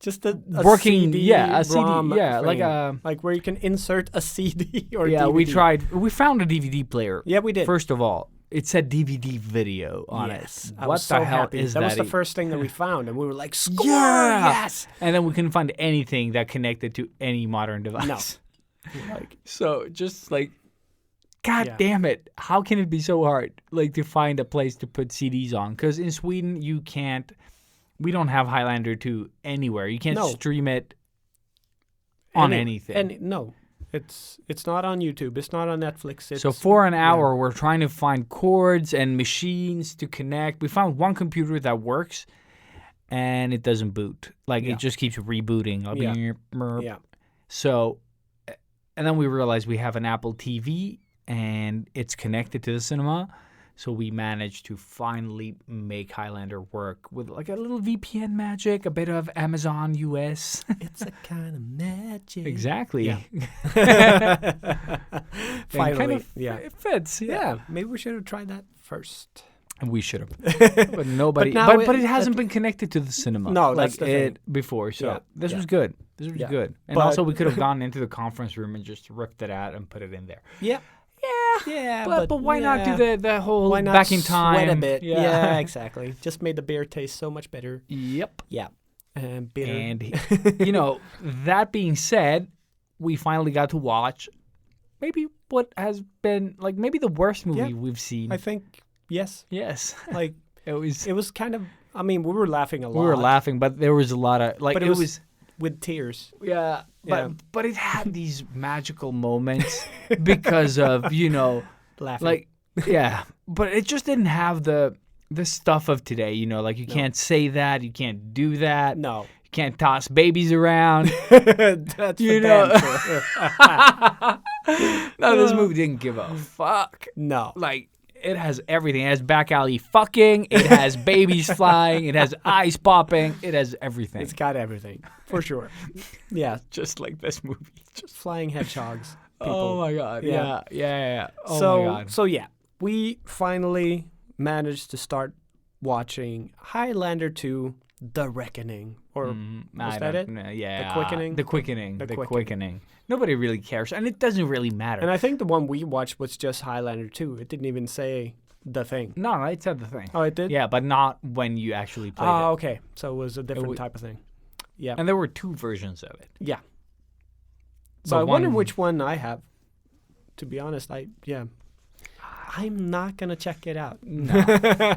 just a working CD, a CD, ROM yeah, frame. Like where you can insert a CD or yeah. DVD. We found a DVD player. Yeah, we did. First of all, it said DVD video on it. What the hell is that? That was the first thing that we found, and we were like, "Score! Yes!" And then we couldn't find anything that connected to any modern device. No. So just like, God damn it! How can it be so hard, like, to find a place to put CDs on? Because in Sweden, you can't. We don't have Highlander 2 anywhere. You can't stream it on anything. And no. It's not on YouTube. It's not on Netflix. So for an hour, we're trying to find cords and machines to connect. We found one computer that works, and it doesn't boot. Like, it just keeps rebooting. Yeah. So, and then we realized we have an Apple TV, and it's connected to the cinema. So we managed to finally make Highlander work with like a little VPN magic, a bit of Amazon US. It's a kind of magic. Exactly. Yeah. Finally, it fits. Yeah. Maybe we should have tried that first. And we should have, but nobody. But it hasn't been connected to the cinema. No, like that's the thing. Before. So this was good. This was good. And also, we could have gone into the conference room and just ripped it out and put it in there. Yeah. Yeah, but why not do the whole back in time? Sweat a bit. Yeah, exactly. Just made the beer taste so much better. Yep. Yeah. Bitter. And that being said, we finally got to watch maybe what has been like maybe the worst movie we've seen. I think yes. Like it was kind of. I mean, we were laughing a lot. We were laughing, but there was a lot of like. But it was with tears. Yeah. But it had these magical moments because of, laughing. Like, yeah. But it just didn't have the stuff of today, like you can't say that, you can't do that. No. You can't toss babies around. That's No, this movie didn't give a fuck. No. Like, it has everything. It has back alley fucking. It has babies flying. It has eyes popping. It has everything. It's got everything, for sure. Yeah. Just like this movie. Just flying hedgehogs. People. Oh, my God. Yeah. Oh, my God. So, yeah. We finally managed to start watching Highlander 2 The Reckoning, or was that it? Yeah, The Quickening. The Quickening. Nobody really cares, and it doesn't really matter. And I think the one we watched was just Highlander 2. It didn't even say The Thing. No, it said The Thing. Oh, it did? Yeah, but not when you actually played it. Oh, okay. So it was a different type of thing. Yeah. And there were 2 versions of it. Yeah. So I wonder which one I have. To be honest, I'm not going to check it out. No.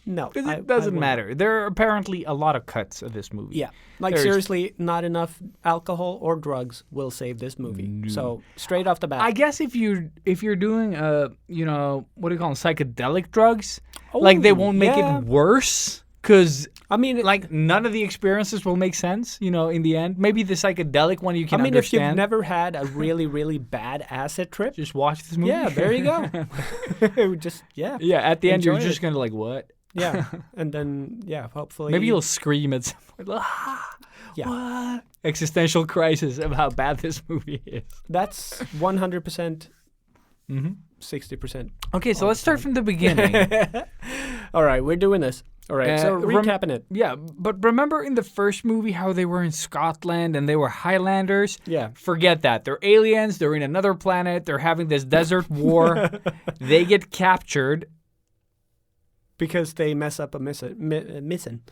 No. Because it doesn't matter. There are apparently a lot of cuts of this movie. Yeah. Like, seriously, not enough alcohol or drugs will save this movie. No. So, straight off the bat. I guess if you're doing, what do you call them, psychedelic drugs, like, they won't make it worse. Because, I mean, like, none of the experiences will make sense, in the end. Maybe the psychedelic one you can understand. If you've never had a really, really bad acid trip. Just watch this movie. Yeah, there you go. Yeah, at the end, you're just going to like, what? Yeah, and then, hopefully. Maybe you'll scream at some point. What? Existential crisis of how bad this movie is. That's 100%. 60%. Okay, so let's start from the beginning. All right, we're doing this. All right, so recapping it. Yeah, but remember in the first movie how they were in Scotland and they were Highlanders? Yeah. Forget that. They're aliens. They're in another planet. They're having this desert war. They get captured. Because they mess up a mission.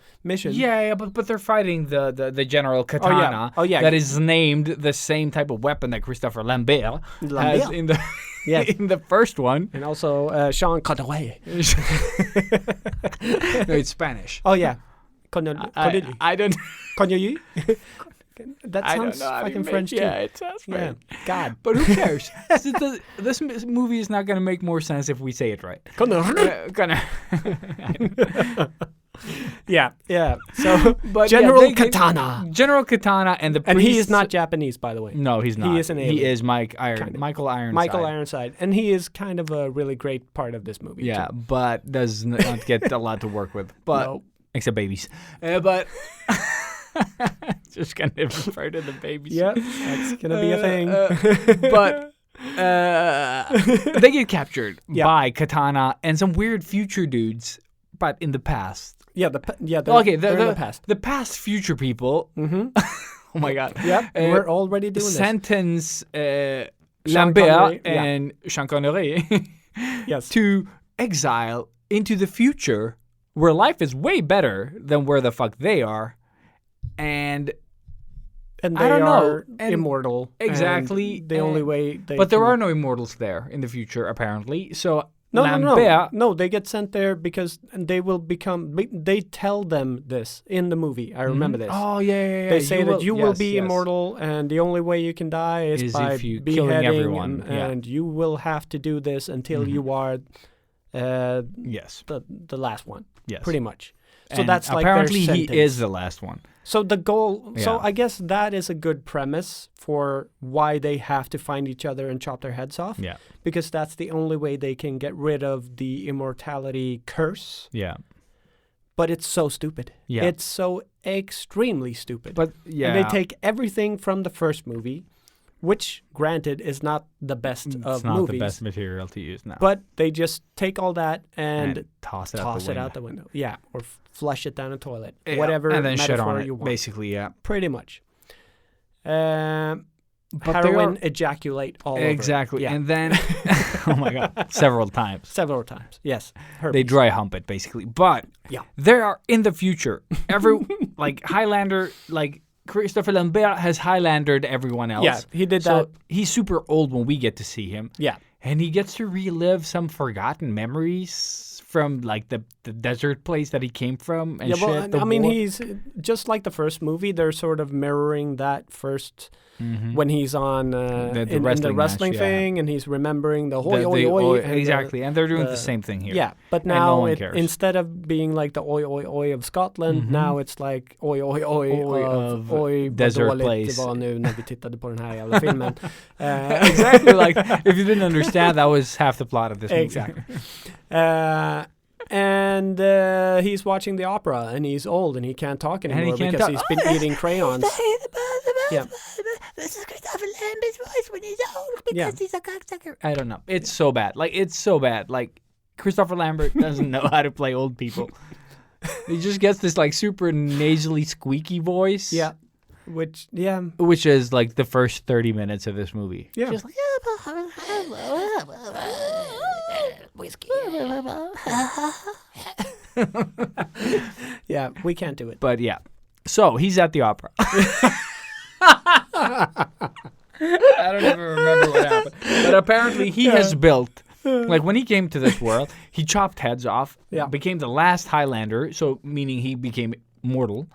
Yeah, but they're fighting the General Katana. Oh, yeah. That is named the same type of weapon that Christopher Lambert has in the in the first one. And also Sean Connery. No, it's Spanish. Oh, yeah. I don't... Connery? That sounds fucking French, too. Yeah, it sounds French. Yeah. God. But who cares? This movie is not going to make more sense if we say it right. Yeah. So, but General Katana. General Katana and the priests. And he is not Japanese, by the way. No, he's not. He is an alien. He is Michael Ironside. Michael Ironside. And he is kind of a really great part of this movie, yeah, too. but does not get a lot to work with. But no. Except babies. But... Just gonna refer to the babies. Yeah, that's gonna be a thing. But they get captured by Katana and some weird future dudes, but in the past. Yeah, they're in the past. The past future people. Mm-hmm. Oh my God. Yep, we're already doing sentence Lambert and Sean Connery to exile into the future where life is way better than where the fuck they are. And they I don't are know. Immortal. Exactly. The only way they But there are no immortals there in the future, apparently. So No, they get sent there because they will become... They tell them this in the movie. I remember this. Oh, yeah. They say that you will be immortal, and the only way you can die is by killing everyone. And you will have to do this until you are the last one. Yes. Pretty much. So and that's like apparently their he is the last one. So the goal, so I guess that is a good premise for why they have to find each other and chop their heads off. Yeah. Because that's the only way they can get rid of the immortality curse. Yeah. But it's so stupid. Yeah. It's so extremely stupid. But and they take everything from the first movie, which, granted, is not the best of movies. It's not the best material to use now. But they just take all that and toss it out the window. Yeah, or flush it down the toilet. Yeah. Whatever and then shit metaphor on it, you want. basically, yeah. Pretty much. But heroin ejaculate all over. Exactly. Yeah. And then, oh my God, several times. Several times, yes. Herpes. They dry hump it, basically. But they are in the future. Like Highlander, like Christopher Lambert has Highlandered everyone else. Yeah, he did that. He's super old when we get to see him. Yeah. And he gets to relive some forgotten memories from like the desert place that he came from and shit. I mean, he's just like the first movie. They're sort of mirroring that first when he's on the wrestling thing, and he's remembering the oi oi oi. Exactly, and they're doing the same thing here. Yeah, but now instead of being like the oi oi oi of Scotland, now it's like oi oi oi of oi desert place. Det var nu när vi tittade på den här jävla filmen. Exactly, like if you didn't understand, that was half the plot of this movie. Exactly. And he's watching the opera, and he's old, and he can't talk anymore because he's been eating crayons. Yeah. This is Christopher Lambert's voice when he's old because he's a cocksucker. I don't know. It's so bad. Like, it's so bad. Like, Christopher Lambert doesn't know how to play old people. He just gets this like super nasally, squeaky voice. Yeah. Which is like the first 30 minutes of this movie. Yeah. Just like, whiskey. Yeah, we can't do it. but yeah. So he's at the opera. I don't even remember what happened. But apparently he has built, like when he came to this world, he chopped heads off, became the last Highlander, so meaning he became mortal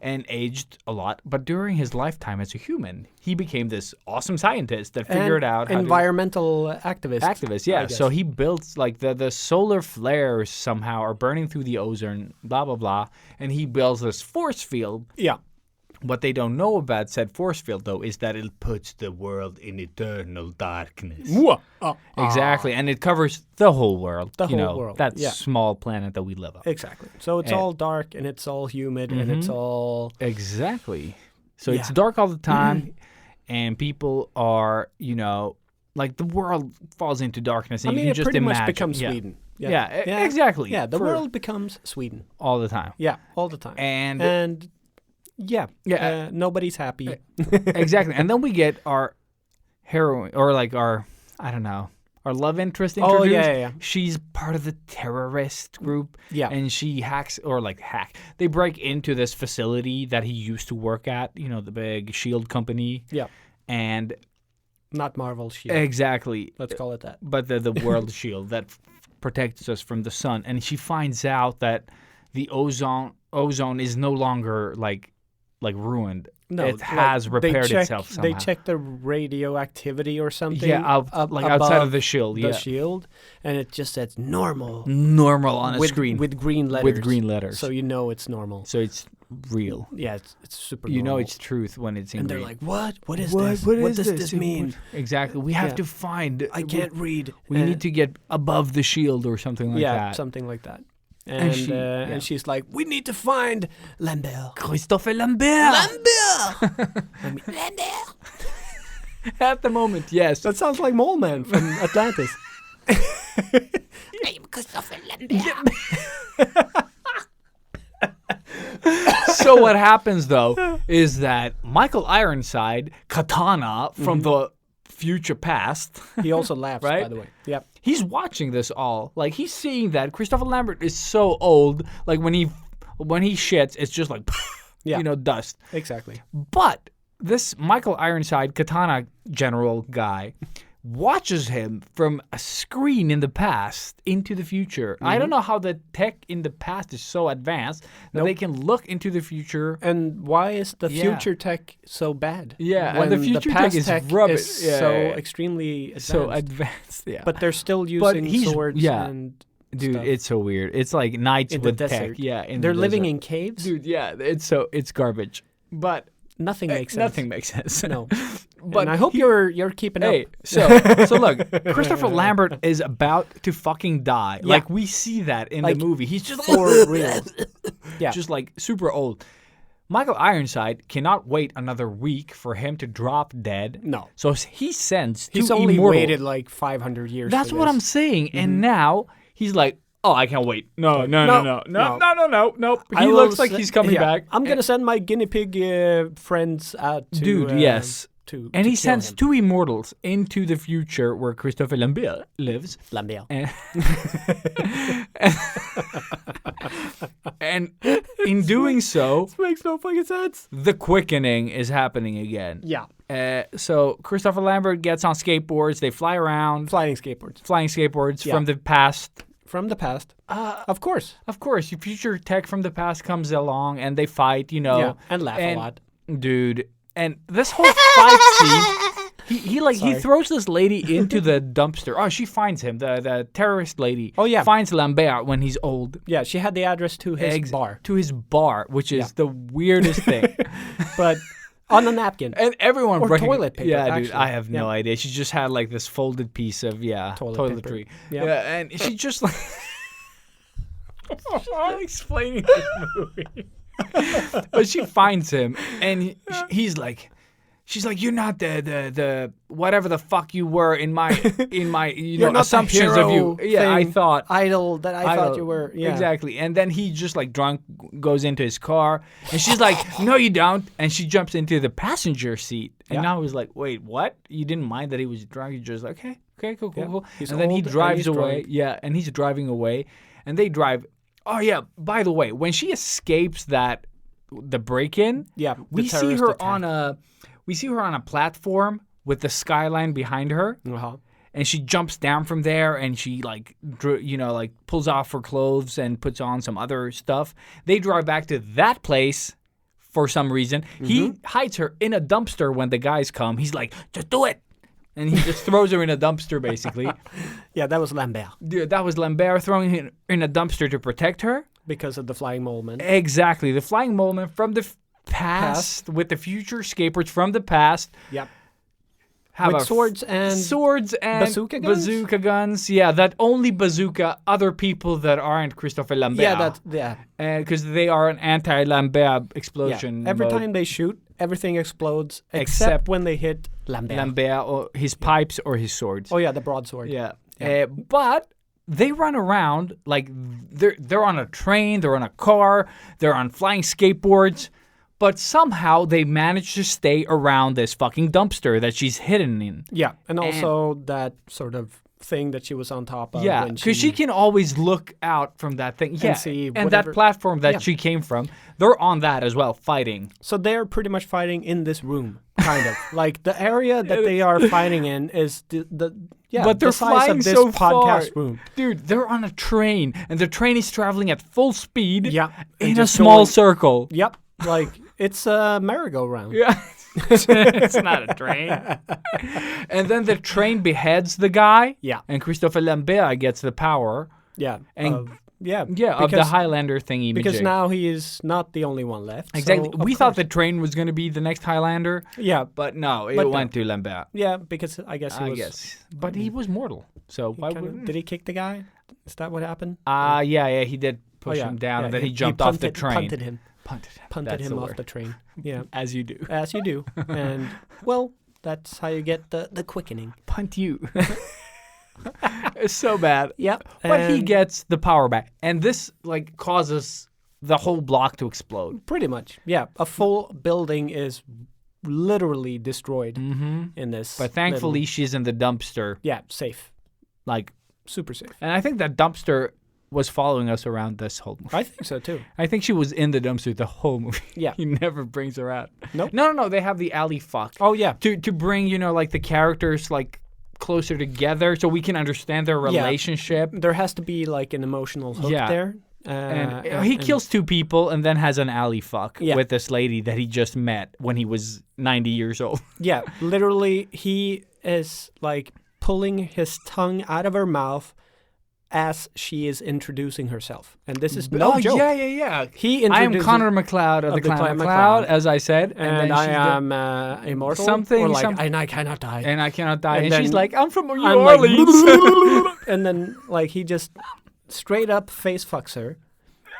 and aged a lot. But during his lifetime as a human, he became this awesome scientist that figured out how environmental activist. Yeah. So he built like the solar flares somehow are burning through the ozone, blah, blah, blah. And he builds this force field. Yeah. What they don't know about said force field, though, is that it puts the world in eternal darkness. Exactly. And it covers the whole world. The whole world. That small planet that we live on. Exactly. So it's all dark and it's all humid and it's all... Exactly. So it's dark all the time and people are, like the world falls into darkness. And you can it just pretty imagine. much becomes Sweden. Yeah, exactly. Yeah, the world becomes Sweden. All the time. Yeah, all the time. And nobody's happy. Exactly. And then we get our heroine, or like our love interest introduced. Oh, yeah. She's part of the terrorist group. Yeah. And she they break into this facility that he used to work at, the big shield company. Yeah. And not Marvel shield. Exactly. Let's call it that. But the world shield that protects us from the sun. And she finds out that the ozone is no longer like ruined. No, it has repaired itself somehow. They check the radioactivity or something. Yeah, outside of the shield. The shield, and it just says normal. Normal on a screen with green letters. With green letters, so you know it's normal. So it's real. Yeah, it's super. You normal. know it's truth when it's in and green. They're like, what? What is this? What does this mean? Exactly. We have to find. I can't read. We need to get above the shield or something like that. Yeah, something like that. And she's like, we need to find Lambert. Christophe Lambert! Lambert! At the moment, yes. That sounds like Mole Man from Atlantis. I'm Christophe Lambert. So what happens, though, is that Michael Ironside, Katana, from the future past. He also laughs, right? By the way. Yep. He's watching this all. Like, he's seeing that Christopher Lambert is so old. Like, when he shits, it's just like, dust. Exactly. But this Michael Ironside, Katana general guy, watches him from a screen in the past into the future. I don't know how the tech in the past is so advanced that they can look into the future. And why is the future tech so bad? Yeah, when and the future tech is rubbish. Extremely advanced. So advanced, yeah. But they're still using swords and dude, stuff. It's so weird. It's like knights in with the tech. desert. Yeah, they're living in caves. Dude, yeah, it's garbage. But nothing makes sense. Nothing makes sense. No. But and I hope you're keeping up. So look, Christopher Lambert is about to fucking die. Yeah. Like we see that in the movie. He's just for real. Yeah. Just like super old. Michael Ironside cannot wait another week for him to drop dead. No. So he sends He's only waited like 500 years. That's what I'm saying. Mm-hmm. And now he's like, oh, I can't wait. No. He looks like he's coming back. I'm going to send my guinea pig friends out to... Dude, yes. And he sends two immortals into the future where Christophe Lambert lives. Lambert. And in doing so... This makes no fucking sense. The quickening is happening again. Yeah. So Christopher Lambert gets on skateboards. They fly around. Flying skateboards from the past. From the past. Of course. Of course. Your future tech from the past comes along and they fight, Yeah, and laugh a lot. Dude. And this whole fight scene, he throws this lady into the dumpster. Oh, she finds him, the terrorist lady. Oh, yeah. Finds Lambert when he's old. Yeah, she had the address to his bar. To his bar, which is the weirdest thing. But on a napkin. And everyone... Or toilet paper, Yeah, actually. dude, I have no idea. She just had like this folded piece of, toiletry. Yeah, and she just like... I'm explaining this movie. But she finds him, and he's like... she's like, you're not the whatever the fuck you were in my You're not assumptions the of you. hero Yeah, I thing, thought idol that I thought you were. Yeah. exactly. And then he just like drunk goes into his car, and she's like, no, you don't. And she jumps into the passenger seat, and I was like, wait, what? You didn't mind that he was drunk? You're just like, okay, cool. He's and then he old and drives he's away. drunk. Yeah, and he's driving away, and they drive. Oh yeah. By the way, when she escapes the break-in, we see her on a platform with the skyline behind her, and she jumps down from there, and she like pulls off her clothes and puts on some other stuff. They drive back to that place for some reason. He hides her in a dumpster when the guys come. He's like, just do it. And he just throws her in a dumpster, basically. Yeah, that was Lambert. Yeah, that was Lambert throwing her in a dumpster to protect her. Because of the flying mole man. Exactly. The flying mole man from the past with the future skateboards from the past. Yep. With swords and bazooka guns. Yeah, that only bazooka other people that aren't Christopher Lambert. Yeah. Because they are an anti-Lambert explosion. Yeah. Every time they shoot, everything explodes except when they hit Lambert. Lambert or his pipes or his swords. Oh yeah, the broadsword. Yeah. But they run around like they're on a train, they're on a car, they're on flying skateboards. But somehow they manage to stay around this fucking dumpster that she's hidden in. Yeah, and also that sort of thing that she was on top of. Yeah, because she can always look out from that thing. Yeah, and see and that platform that she came from, they're on that as well, fighting. So they're pretty much fighting in this room, kind of. Like the area that they are fighting in is but they're the size flying of this so podcast far. Room. Dude, they're on a train, and the train is traveling at full speed in a just small circle. Yep, like it's a merry-go-round. Yeah. It's not a train. And then the train beheads the guy. Yeah. And Christopher Lambert gets the power. Yeah. And of the Highlander thingy. Because now he is not the only one left. Exactly. So we thought the train was going to be the next Highlander. Yeah. But no, it went to Lambert. Yeah, because I guess he was... But he was mortal. So why would... Did he kick the guy? Is that what happened? Yeah, he did push him down, and then he jumped off the train. Punted him off the train. Yeah. As you do. As you do. And, well, that's how you get the quickening. Punt you. It's so bad. Yep. But he gets the power back. And this, like, causes the whole block to explode. Pretty much. Yeah. A full building is literally destroyed in this. But thankfully, she's in the dumpster. Yeah, safe. Like, super safe. And I think that dumpster was following us around this whole movie. I think so, too. I think she was in the dumpster the whole movie. Yeah. He never brings her out. Nope. No. They have the alley fuck. Oh, yeah. To bring, like, the characters, like, closer together so we can understand their relationship. There has to be, like, an emotional hook there. And he kills two people and then has an alley fuck with this lady that he just met when he was 90 years old. Yeah, literally, he is, like, pulling his tongue out of her mouth as she is introducing herself. And this is no joke. Yeah. I am Connor McLeod of the Clan McLeod, as I said. And I am immortal. And I cannot die. And I cannot die. And she's like, I'm from New Orleans. Like, and then, like, he just straight up face fucks her.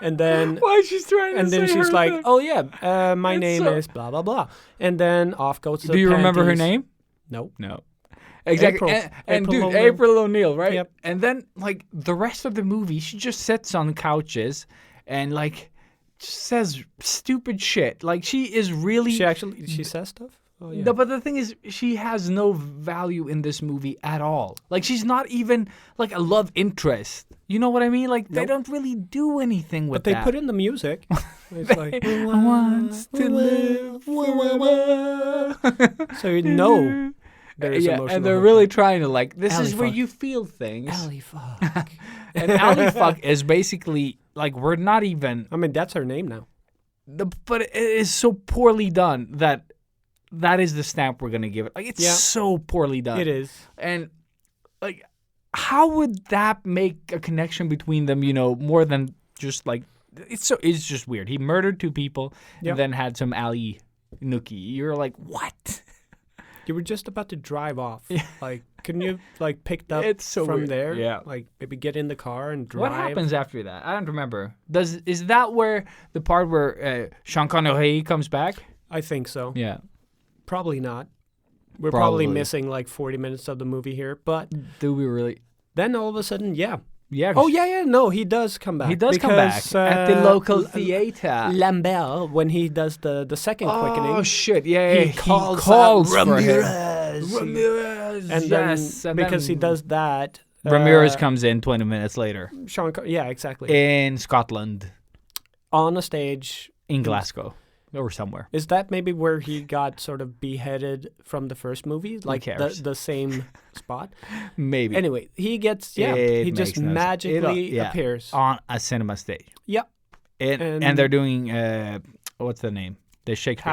And then... Why she's trying to And then say she's her like, thing. oh, yeah, my name is blah, blah, blah. And then off goes the Do you remember her name? No. Exactly. April O'Neil, right? Yep. And then, like, the rest of the movie, she just sits on couches and, like, just says stupid shit. Like, she is really... She says stuff? Oh, yeah. No, but the thing is, she has no value in this movie at all. Like, she's not even, like, a love interest. You know what I mean? Like, they don't really do anything with that. But they put in the music. It's like... wants to live forever. So you know... and they're really trying to, like, this is where you feel things. Alley fuck. And alley fuck is basically, like, we're not even... I mean, that's her name now. But it is so poorly done that is the stamp we're going to give it. Like, it's so poorly done. It is. And, like, how would that make a connection between them, more than just, like... It's just weird. He murdered two people and then had some alley nookie. You're like, what? You were just about to drive off. Yeah. Like, couldn't you, like, picked up from weird. there? Yeah. Like, maybe get in the car and drive. What happens after that? I don't remember. Is that where the part where Sean Connery comes back? I think so. Yeah. Probably not. We're probably missing like 40 minutes of the movie here, but do we really? Then all of a sudden, yeah. Oh yeah. No, he does come back. He does come back at the local theater. Lambert, when he does the second quickening. Oh shit! Yeah. He calls for Ramirez. him. Ramirez. And yes. then, because he does that, Ramirez comes in 20 minutes later. Yeah, exactly. In Scotland. On a stage in Glasgow. Or somewhere. Is that maybe where he got sort of beheaded from the first movie? Like the same spot? Maybe. Anyway, he gets, he just magically appears. On a cinema stage. Yep. And they're doing, what's the name? The Shakespeare.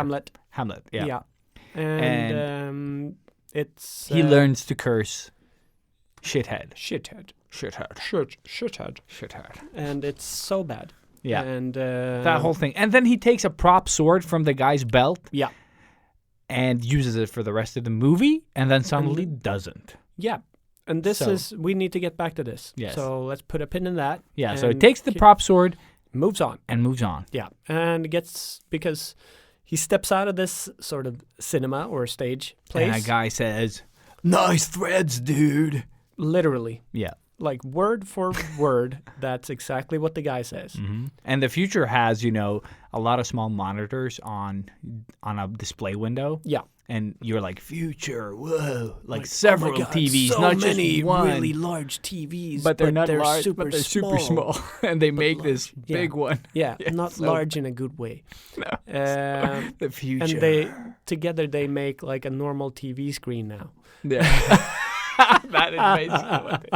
Hamlet, yeah. Yeah. And it's... he learns to curse shithead. Shithead. Shithead. And it's so bad. Yeah, and that whole thing. And then he takes a prop sword from the guy's belt. Yeah. And uses it for the rest of the movie, and then suddenly doesn't. Yeah. And we need to get back to this. Yes. So let's put a pin in that. Yeah, so he takes the prop sword. Moves on. Yeah. And because he steps out of this sort of cinema or stage place. And a guy says, "Nice threads, dude." Literally. Yeah. Like word for word, that's exactly what the guy says. Mm-hmm. And the future has, a lot of small monitors on a display window. Yeah. And you're like, future, whoa, like several oh God, TVs, so not many just one. Really large TVs, but they're not large, super but they're small. super small, and they make this big one. Yeah, not large in a good way. No, the future. And together they make like a normal TV screen now. Yeah. That is basically what it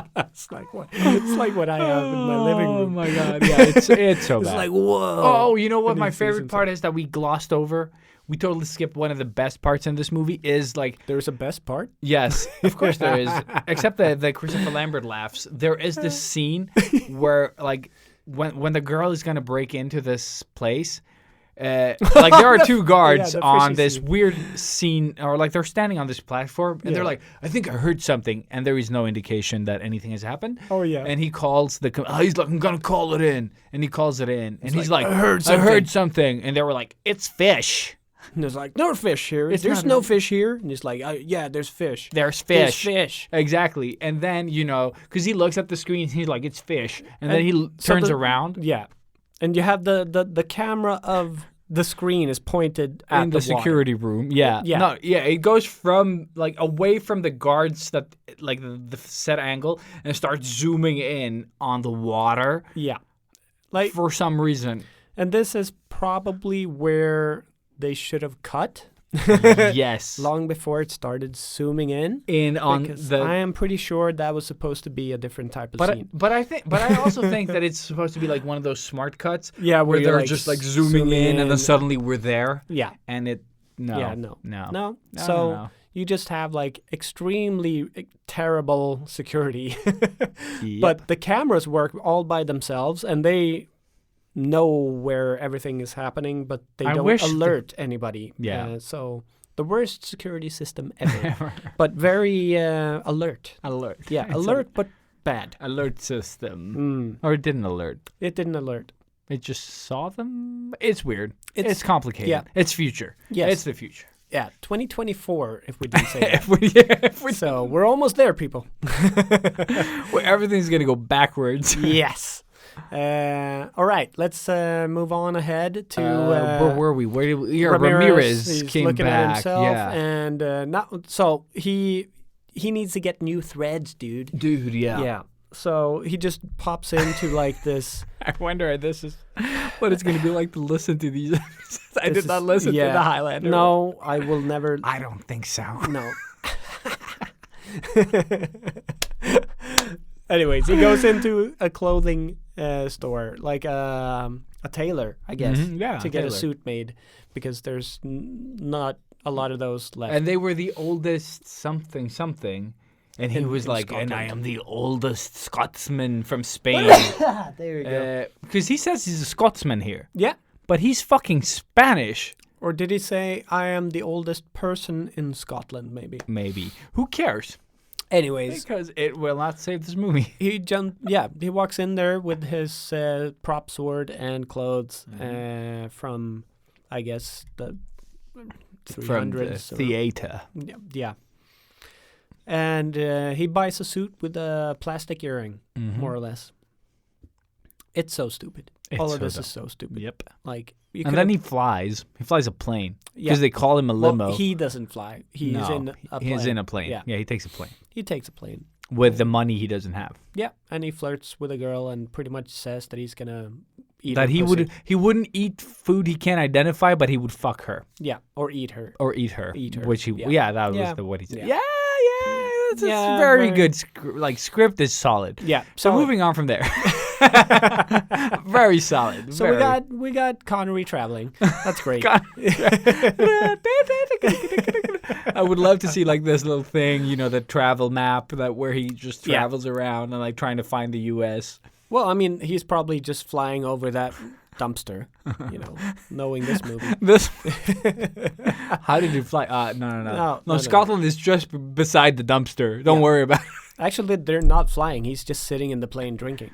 is. It's like what I have in my living room. Oh my God, yeah, it's so bad. It's like, whoa. Oh, you know what my favorite part is that we glossed over? We totally skipped one of the best parts in this movie is like... There's a best part? Yes, of course there is. Except the Christopher Lambert laughs. There is this scene where like when the girl is going to break into this place... like there are two guards on this weird scene, or like they're standing on this platform, and they're like, "I think I heard something," and there is no indication that anything has happened. Oh yeah. And he calls he's like, "I'm gonna call it in," and he calls it in, and he's like, "I heard something," and they were like, "It's fish." And there's like, "No fish here. There's no fish here." And he's like, "Yeah, there's fish. There's fish. Exactly." And then because he looks at the screen, he's like, "It's fish," and then he turns around. Yeah. And you have the camera of the screen is pointed at in the security room. Yeah. Yeah. No, yeah. It goes from like away from the guards that like the set angle and starts zooming in on the water. Yeah. Like for some reason. And this is probably where they should have cut. Yes. Long before it started zooming in. Because I am pretty sure that was supposed to be a different type of scene. But I also think that it's supposed to be like one of those smart cuts. Yeah, where they're like just like zooming in and then suddenly we're there. Yeah. And no. So you just have like extremely terrible security. Yep. But the cameras work all by themselves, and they know where everything is happening, but they don't alert anybody. Yeah. So the worst security system ever, but very alert. Alert. Yeah, it's alert, but bad. Alert system. Or it didn't alert. It didn't alert. It just saw them. It's weird. It's complicated. Yeah. It's future. Yes. It's the future. Yeah, 202024, if we didn't say that. So we're almost there, people. Where everything's going to go backwards. Yes. All right, let's move on ahead to where were we? Ramirez came looking back. At himself, yeah. And so he needs to get new threads, dude. Dude, yeah. Yeah. So he just pops into like this. I wonder this is what it's going to be like to listen to these. I did not listen to the Highlander. No, I will never. I don't think so. No. Anyways, he goes into a clothing store, like a tailor, I guess, to get a suit made, because there's not a lot of those left. And they were the oldest something. And he was like, Scotland. And I am the oldest Scotsman from Spain. There you go. Because he says he's a Scotsman here. Yeah. But he's fucking Spanish. Or did he say, I am the oldest person in Scotland, maybe? Maybe. Who cares? Anyways. Because it will not save this movie. He walks in there with his prop sword and clothes from, I guess, 300s. From the theater. Yeah. And he buys a suit with a plastic earring, more or less. It's so stupid. All of this is so stupid. Yep. Like, and then he flies. He flies a plane because they call him a limo. Well, he doesn't fly. He's in a plane. He's in a plane. Yeah, he takes a plane. He takes a plane. With the money he doesn't have. Yeah, and he flirts with a girl and pretty much says that he's gonna eat that her pussy. He wouldn't eat food he can't identify, but he would fuck her. Yeah, or eat her. Eat her. Which he that was what he said. Yeah. It's very good. Script is solid. Yeah. So moving on from there. Very solid. So we got Connery traveling. That's great. I would love to see like this little thing, the travel map where he just travels around and like trying to find the U.S. Well, I mean, he's probably just flying over that dumpster, knowing this movie. How did you fly? No. Scotland is just beside the dumpster. Don't worry about it. Actually, they're not flying. He's just sitting in the plane drinking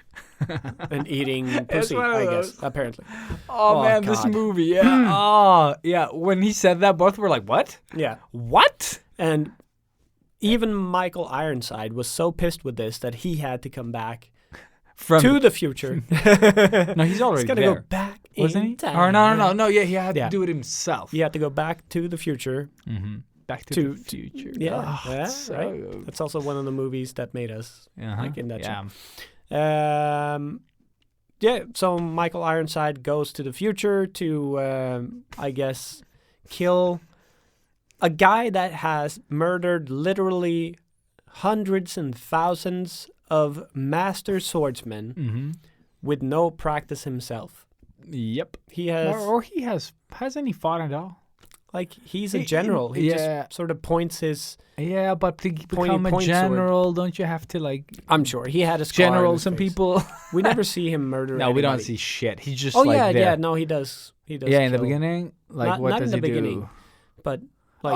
and eating pussy, I guess, apparently. Oh man, God. This movie, yeah. Oh, yeah. When he said that, both were like, what? Yeah. What? And even Michael Ironside was so pissed with this that he had to come back to the future. No, he's already He's gonna there. Go back Wasn't in he? time. Or no. Yeah, he had to do it himself. He had to go back to the future. Mm-hmm. Back to the future. Yeah, right. That's also one of the movies that made us like in that show. So Michael Ironside goes to the future to, I guess, kill a guy that has murdered literally hundreds and thousands of master swordsmen with no practice himself. Yep. He has... Or he has... Hasn't he fought at all? Like, he's a general. He just sort of points his... Yeah, but to become a general, don't you have to, like... I'm sure. He had a scar general some face. People... We never see him murder anybody. We don't see shit. He's just there. No, he does. He does. Yeah, in the beginning? Like, what does he do? Not in the beginning, but... But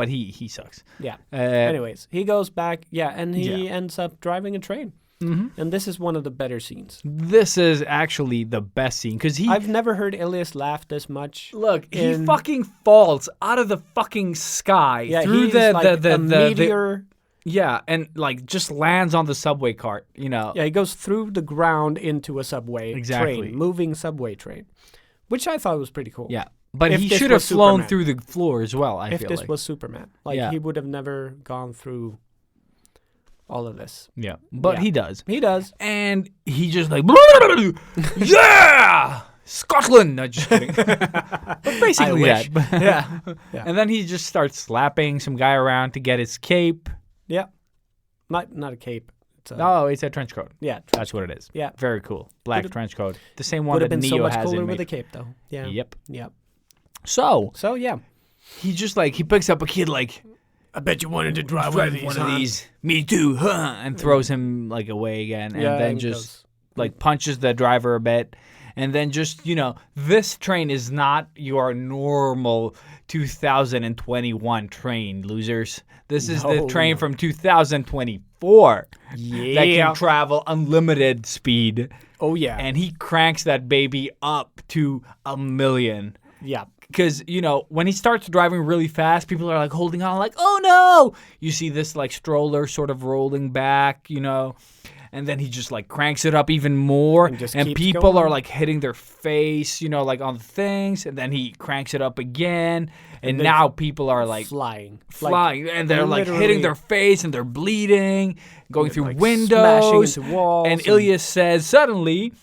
he sucks. Yeah. Anyways, he goes back, and he ends up driving a train. Mm-hmm. And this is one of the better scenes. This is actually the best scene because I've never heard Ilias laugh this much. Look, he fucking falls out of the fucking sky through the meteor. And like just lands on the subway cart. Yeah, he goes through the ground into a subway train, moving subway train, which I thought was pretty cool. Yeah. But he should have flown through the floor as well, I feel like. If this was Superman. He would have never gone through all of this. Yeah. But he does. He does. And he just like, yeah! Scotland! No, just kidding. But basically that. Yeah. And then he just starts slapping some guy around to get his cape. Yeah. Not a cape. It's a trench coat. Yeah. That's what it is. Yeah. Very cool. Black trench coat. The same one that Neo has in Would have been so much cooler with a cape, though. Yeah. Yep. Yeah. So yeah. He just he picks up a kid I bet you wanted to drive one of these. Me too, huh? And throws him away again, and then just punches the driver a bit, and then just this train is not your normal 2021 train, losers. This is the train from 2024 that can travel unlimited speed. Oh yeah, and he cranks that baby up to 1 million. Yeah. Because, when he starts driving really fast, people are holding on oh no! You see this stroller sort of rolling back, and then he just cranks it up even more. And people are hitting their face, on things. And then he cranks it up again. And now people are flying. And they're hitting their face and they're bleeding, going through windows. Smashing into walls. And Ilias says suddenly...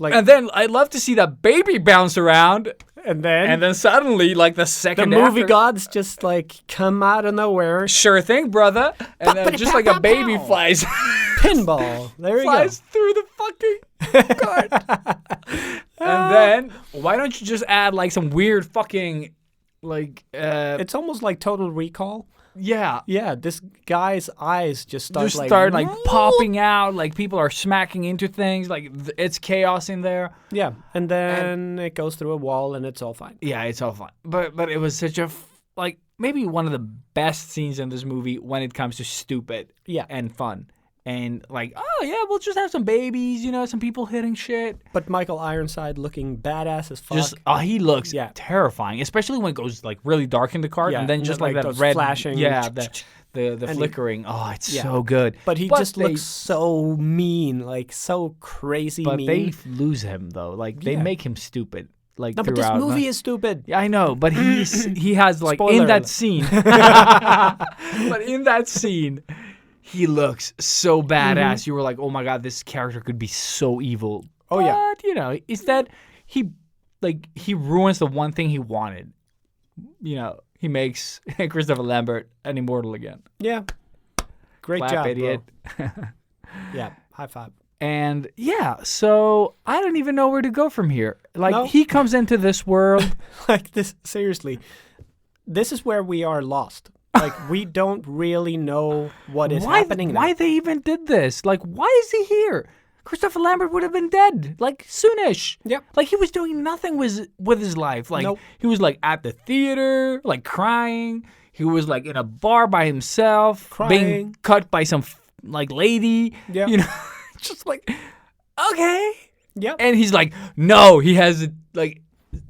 and then I'd love to see that baby bounce around. And then suddenly, the second the movie gods just come out of nowhere. Sure thing, brother. And then just a baby flies. Pinball. There you go. Flies through the fucking cart. And then, why don't you just add some weird fucking it's almost like Total Recall. Yeah. Yeah, this guy's eyes just start popping out, people are smacking into things, it's chaos in there. Yeah, and then it goes through a wall and it's all fine. Yeah, it's all fine. But it was such a maybe one of the best scenes in this movie when it comes to stupid and fun. and like, oh yeah, we'll just have some babies, some people hitting shit. But Michael Ironside looking badass as fuck. He looks terrifying, especially when it goes like really dark in the cart, and then just like that red flashing, the flickering. It's so good. But he just looks so mean, like so crazy mean. But they lose him though, like they make him stupid. Like no, but this movie is stupid. Yeah, I know, but he has like Spoiler in that alert. scene. But in that scene, he looks so badass. You were like, oh my god, this character could be so evil. Oh but, instead he ruins the one thing he wanted. He makes Christopher Lambert an immortal again. Yeah, great Clap, job, idiot. Yeah, high five. And so I don't even know where to go from here. Like he comes into this world. Like this, seriously, this is where we are lost. Like we don't really know what is happening. Why they even did this? Like why is he here? Christopher Lambert would have been dead like soonish. Yep. Like he was doing nothing with his life. Like he was like at the theater, like crying. He was like in a bar by himself, being cut by some like lady. Yeah. Just like, okay. Yep. And he's like, no, he has like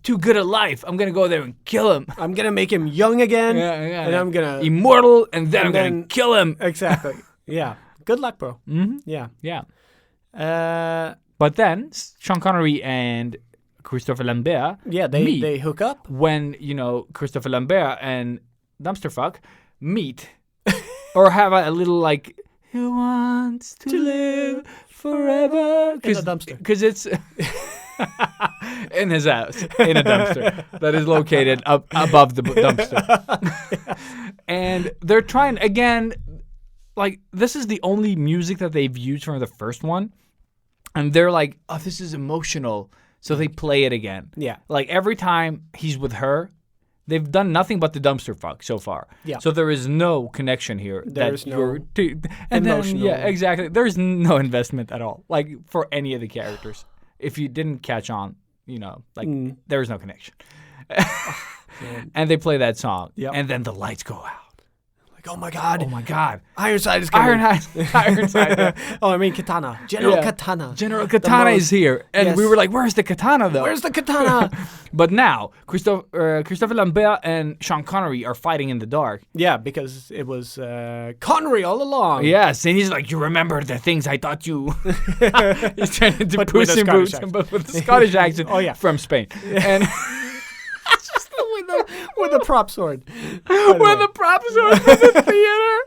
too good a life. I'm gonna go there and kill him. I'm gonna make him young again. And I'm gonna immortal, and then I'm gonna kill him. Exactly. Yeah. Good luck, bro. Mm-hmm. Yeah. But then Sean Connery and Christopher Lambert. Yeah, they hook up when Christopher Lambert and Dumpster Fuck meet, or have a little like. Who wants to live forever? In a dumpster. Because it's in his house, in a dumpster that is located up above the dumpster. And they're trying, again, like, this is the only music that they've used from the first one. And they're like, oh, this is emotional. So they play it again. Yeah. Like, every time he's with her, they've done nothing but the dumpster fuck so far. Yeah. So there is no connection here. There's no emotional. Yeah, exactly. There's no investment at all, like for any of the characters. If you didn't catch on, there's no connection. And they play that song, and then the lights go out. Oh my god. Ironside is coming. Ironside. Yeah. Oh, I mean Katana. General Katana. General Katana is here. And we were like, where's the katana though? Where's the katana? But now, Christopher Lambert and Sean Connery are fighting in the dark. Yeah, because it was Connery all along. Yes, and he's like, you remember the things I taught you. He's trying to do Puss in Boots, but with a Scottish accent from Spain. And... with a prop sword. With a prop sword from the theater.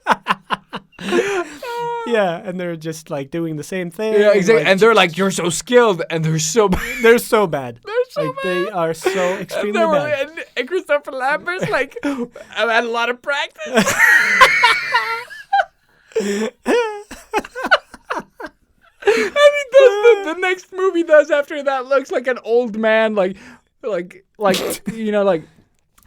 Yeah, and they're just like doing the same thing. Yeah, exactly. Like, and they're like, you're so skilled, and they're so bad. They're so bad. Bad. They are so extremely bad. And Christopher Lambert's like, I've had a lot of practice. And he does the next movie does after that looks like an old man, like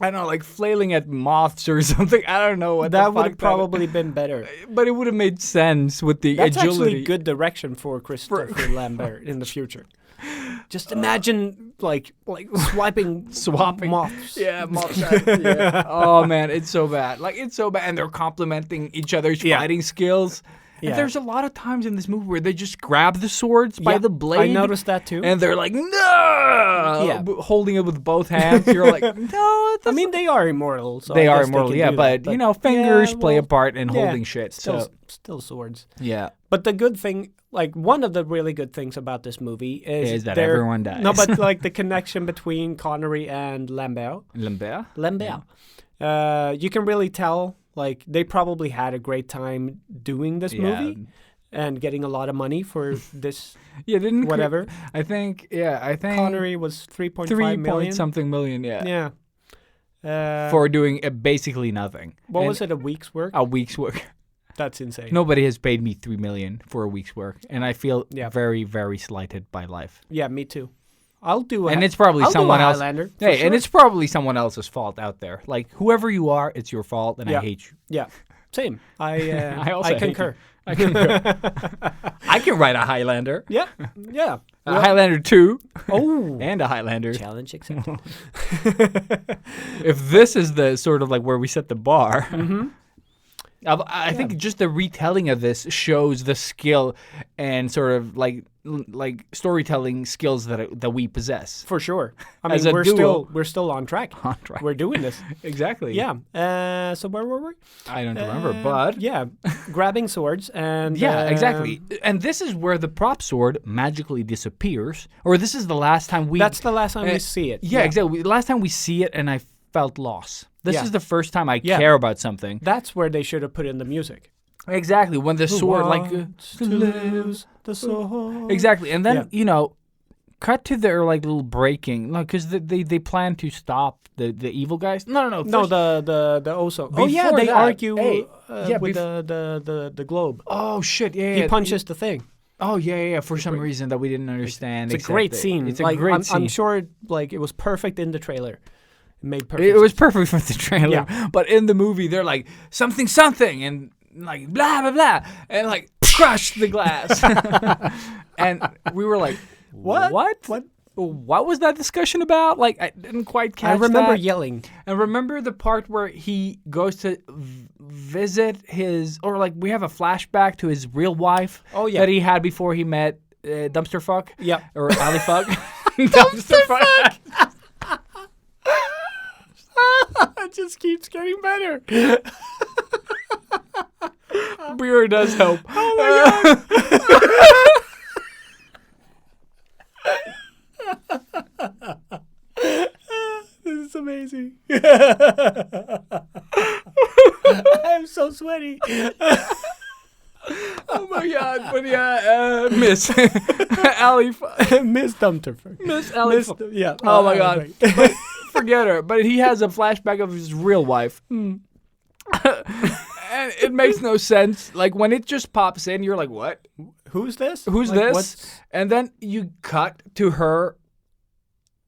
I don't know, like flailing at moths or something. I don't know what that would have probably been better. But it would have made sense with the That's agility. Actually good direction for Christopher Lambert in the future. Just imagine like swapping moths. Yeah, moths. Yeah. Oh man, it's so bad. Like it's so bad, and they're complimenting each other's fighting skills. Yeah. And there's a lot of times in this movie where they just grab the swords by the blade. I noticed that too. And they're like, no! Holding it with both hands. You're like, no. I mean, they are immortal. So they are immortal, but fingers play a part in holding shit. Still swords. Yeah. But the good thing, like one of the really good things about this movie is that everyone dies. No, but like the connection between Connery and Lambert. Yeah. You can really tell. Like, they probably had a great time doing this movie and getting a lot of money for this whatever. I think Connery was 3.5 million. Something million, Yeah. For doing basically nothing. What was it, a week's work? A week's work. That's insane. Nobody has paid me $3 million for a week's work, and I feel very, very slighted by life. Yeah, me too. I'll do it. And it's probably someone else. Highlander, hey, and it's probably someone else's fault out there. Like whoever you are, it's your fault, and I hate you. Yeah, same. I concur. I concur. I can write a Highlander. Yeah. A Highlander 2. Oh, and a Highlander. Challenge accepted. If this is the sort of like where we set the bar. Mm-hmm. I think just the retelling of this shows the skill and sort of like storytelling skills that we possess. For sure. I As mean, a duo. we're still on track. On track. We're doing this. Exactly. Yeah. So where were we? I don't remember, but yeah, grabbing swords and exactly. And this is where the prop sword magically disappears, or this is the last time we. That's the last time we see it. Yeah, exactly. Last time we see it, and I felt loss. This is the first time I care about something. That's where they should have put in the music. Exactly, when the sword to lose the sword. Exactly, and then cut to their like little breaking, because they plan to stop the evil guys. No, the Oso. Oh yeah, they argue with the globe. Oh shit, yeah. He punches the thing. Oh yeah. For some reason that we didn't understand. It's a great scene. It's a great scene. I'm sure like it was perfect in the trailer. It made perfect. It was perfect for the trailer, but in the movie they're like something, and like blah blah blah, and like crush the glass, and we were like, what? What was that discussion about? Like I didn't quite catch. I remember that. yelling. And remember the part where he goes to visit his, or like we have a flashback to his real wife. Oh yeah, that he had before he met Dumpster Fuck. Yeah, or Alley Fuck. Dumpster Fuck. It just keeps getting better. Beer does help. Oh my god. This is amazing. I'm so sweaty. Oh my god. But yeah, Miss Alley Miss Dumpster. Miss Alley. Yeah. Oh my god. Forget her. But he has a flashback of his real wife. And it makes no sense. Like when it just pops in, you're like, what? Who's this? Who's like, this? And then you cut to her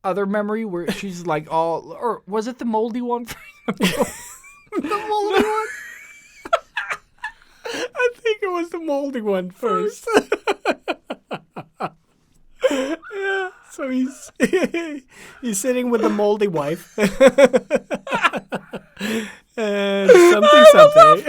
other memory where she's like all, or was it the moldy one? The moldy one? I think it was the moldy one first. Yeah. So he's sitting with the moldy wife. And something.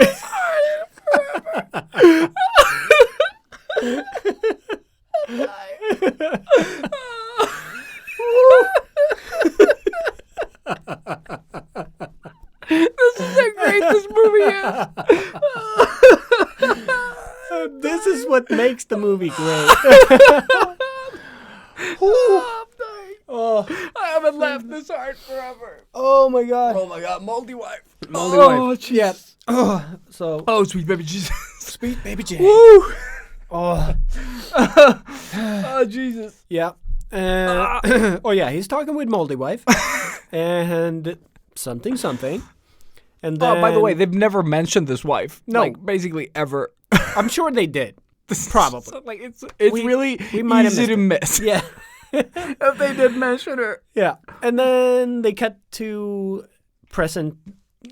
This is how great this movie is. This is what makes the movie great. Oh, I haven't laughed this hard forever. Oh my god. Oh my god, moldy wife. Moldy wife. Yeah. Oh, sweet baby Jesus. Sweet baby Jesus. Woo. Oh. Oh Jesus. Yeah. Oh yeah, he's talking with moldy wife. And something. And then, by the way, they've never mentioned this wife. No. Like, basically ever. I'm sure they did. Probably. So, like it's really might have easy to miss. Yeah. If they did mention her. Yeah. And then they cut to present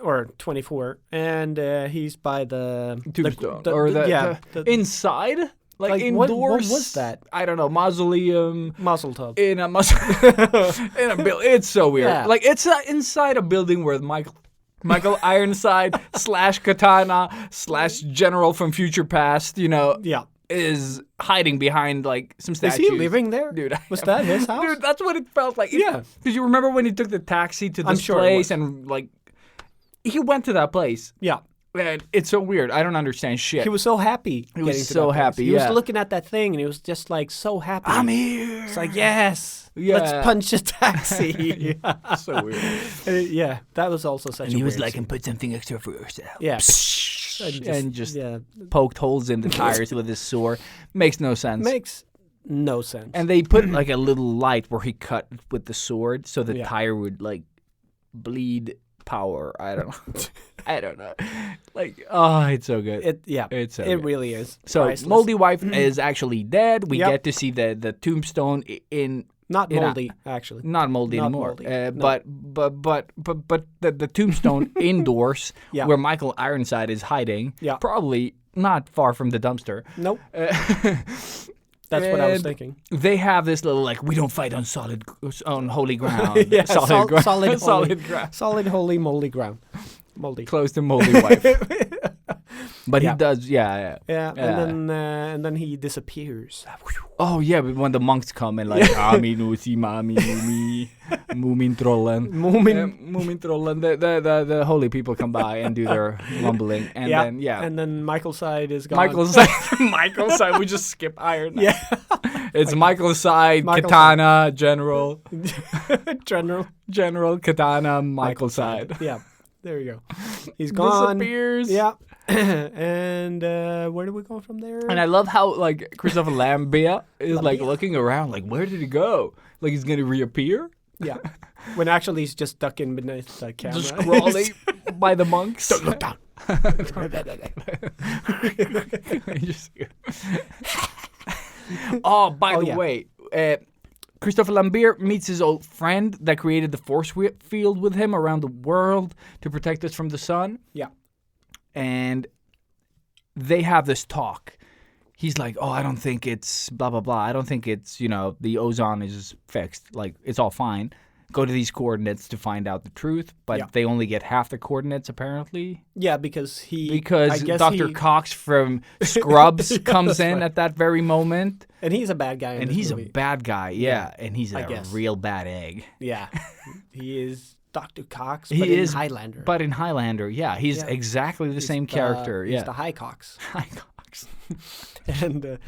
or 24, and he's by the tombstone the inside. Like indoors. What was that? I don't know. Mausoleum. Mazel tov. In a in a building. It's so weird. Yeah. Like it's inside a building where Michael Ironside / Katana / General from Future Past, Yeah. is hiding behind like some statues. Is he living there? Dude, was that his house? Dude, that's what it felt like. Yeah. Because you remember when he took the taxi to this place and like he went to that place. Yeah. And it's so weird. I don't understand shit. He was so happy. He was so happy. He was looking at that thing and he was just like so happy. I'm here. It's like, yes. Yeah. Let's punch a taxi. So weird. Yeah. That was also such a weird scene. and put something extra for yourself. Yeah. And just poked holes in the tires with his sword. Makes no sense. Makes no sense. And they put like a little light where he cut with the sword so the tire would like bleed power. I don't know. I don't know. Like, oh, it's so good. It's so good. really is. So priceless. Moldy Wife is actually dead. We get to see the tombstone in not moldy actually. Not moldy not anymore. Moldy. No. But the tombstone indoors where Michael Ironside is hiding. Yeah. Probably not far from the dumpster. Nope. That's what I was thinking. They have this little like we don't fight on holy ground. Yeah, solid ground. Solid solid ground. Solid holy moldy ground. Moldy. Close to Moldy Wife. But Yeah. he does, yeah. And then he disappears. Oh yeah, but when the monks come and like Ami no si mami mumi Mumintrollen. Mumintrollen. The holy people come by and do their mumbling, and then and then Michael's side is gone. Michael's side. We just skip Iron. Yeah, it's Michael's side. Michael's Katana General. General Katana. Michael's side. Yeah, there you go. He's gone. Disappears. Yeah. And where do we go from there? And I love how like Christopher Lambert is like looking around, like where did he go? Like he's gonna reappear? Yeah. When actually he's just stuck in beneath the camera. Just crawling by the monks. Don't look down. By the way, Christopher Lambert meets his old friend that created the force field with him around the world to protect us from the sun. Yeah. And they have this talk. He's like, oh, I don't think it's blah, blah, blah. I don't think it's, the ozone is fixed. Like, it's all fine. Go to these coordinates to find out the truth. But they only get half the coordinates, apparently. Yeah, because Dr. Cox from Scrubs comes in at that very moment. And he's a bad guy in this movie. A bad guy, yeah. And he's a real bad egg. Yeah. He is Dr. Cox, but in Highlander. But in Highlander, yeah. He's exactly the same character. He's the High Cox. High Cox. And,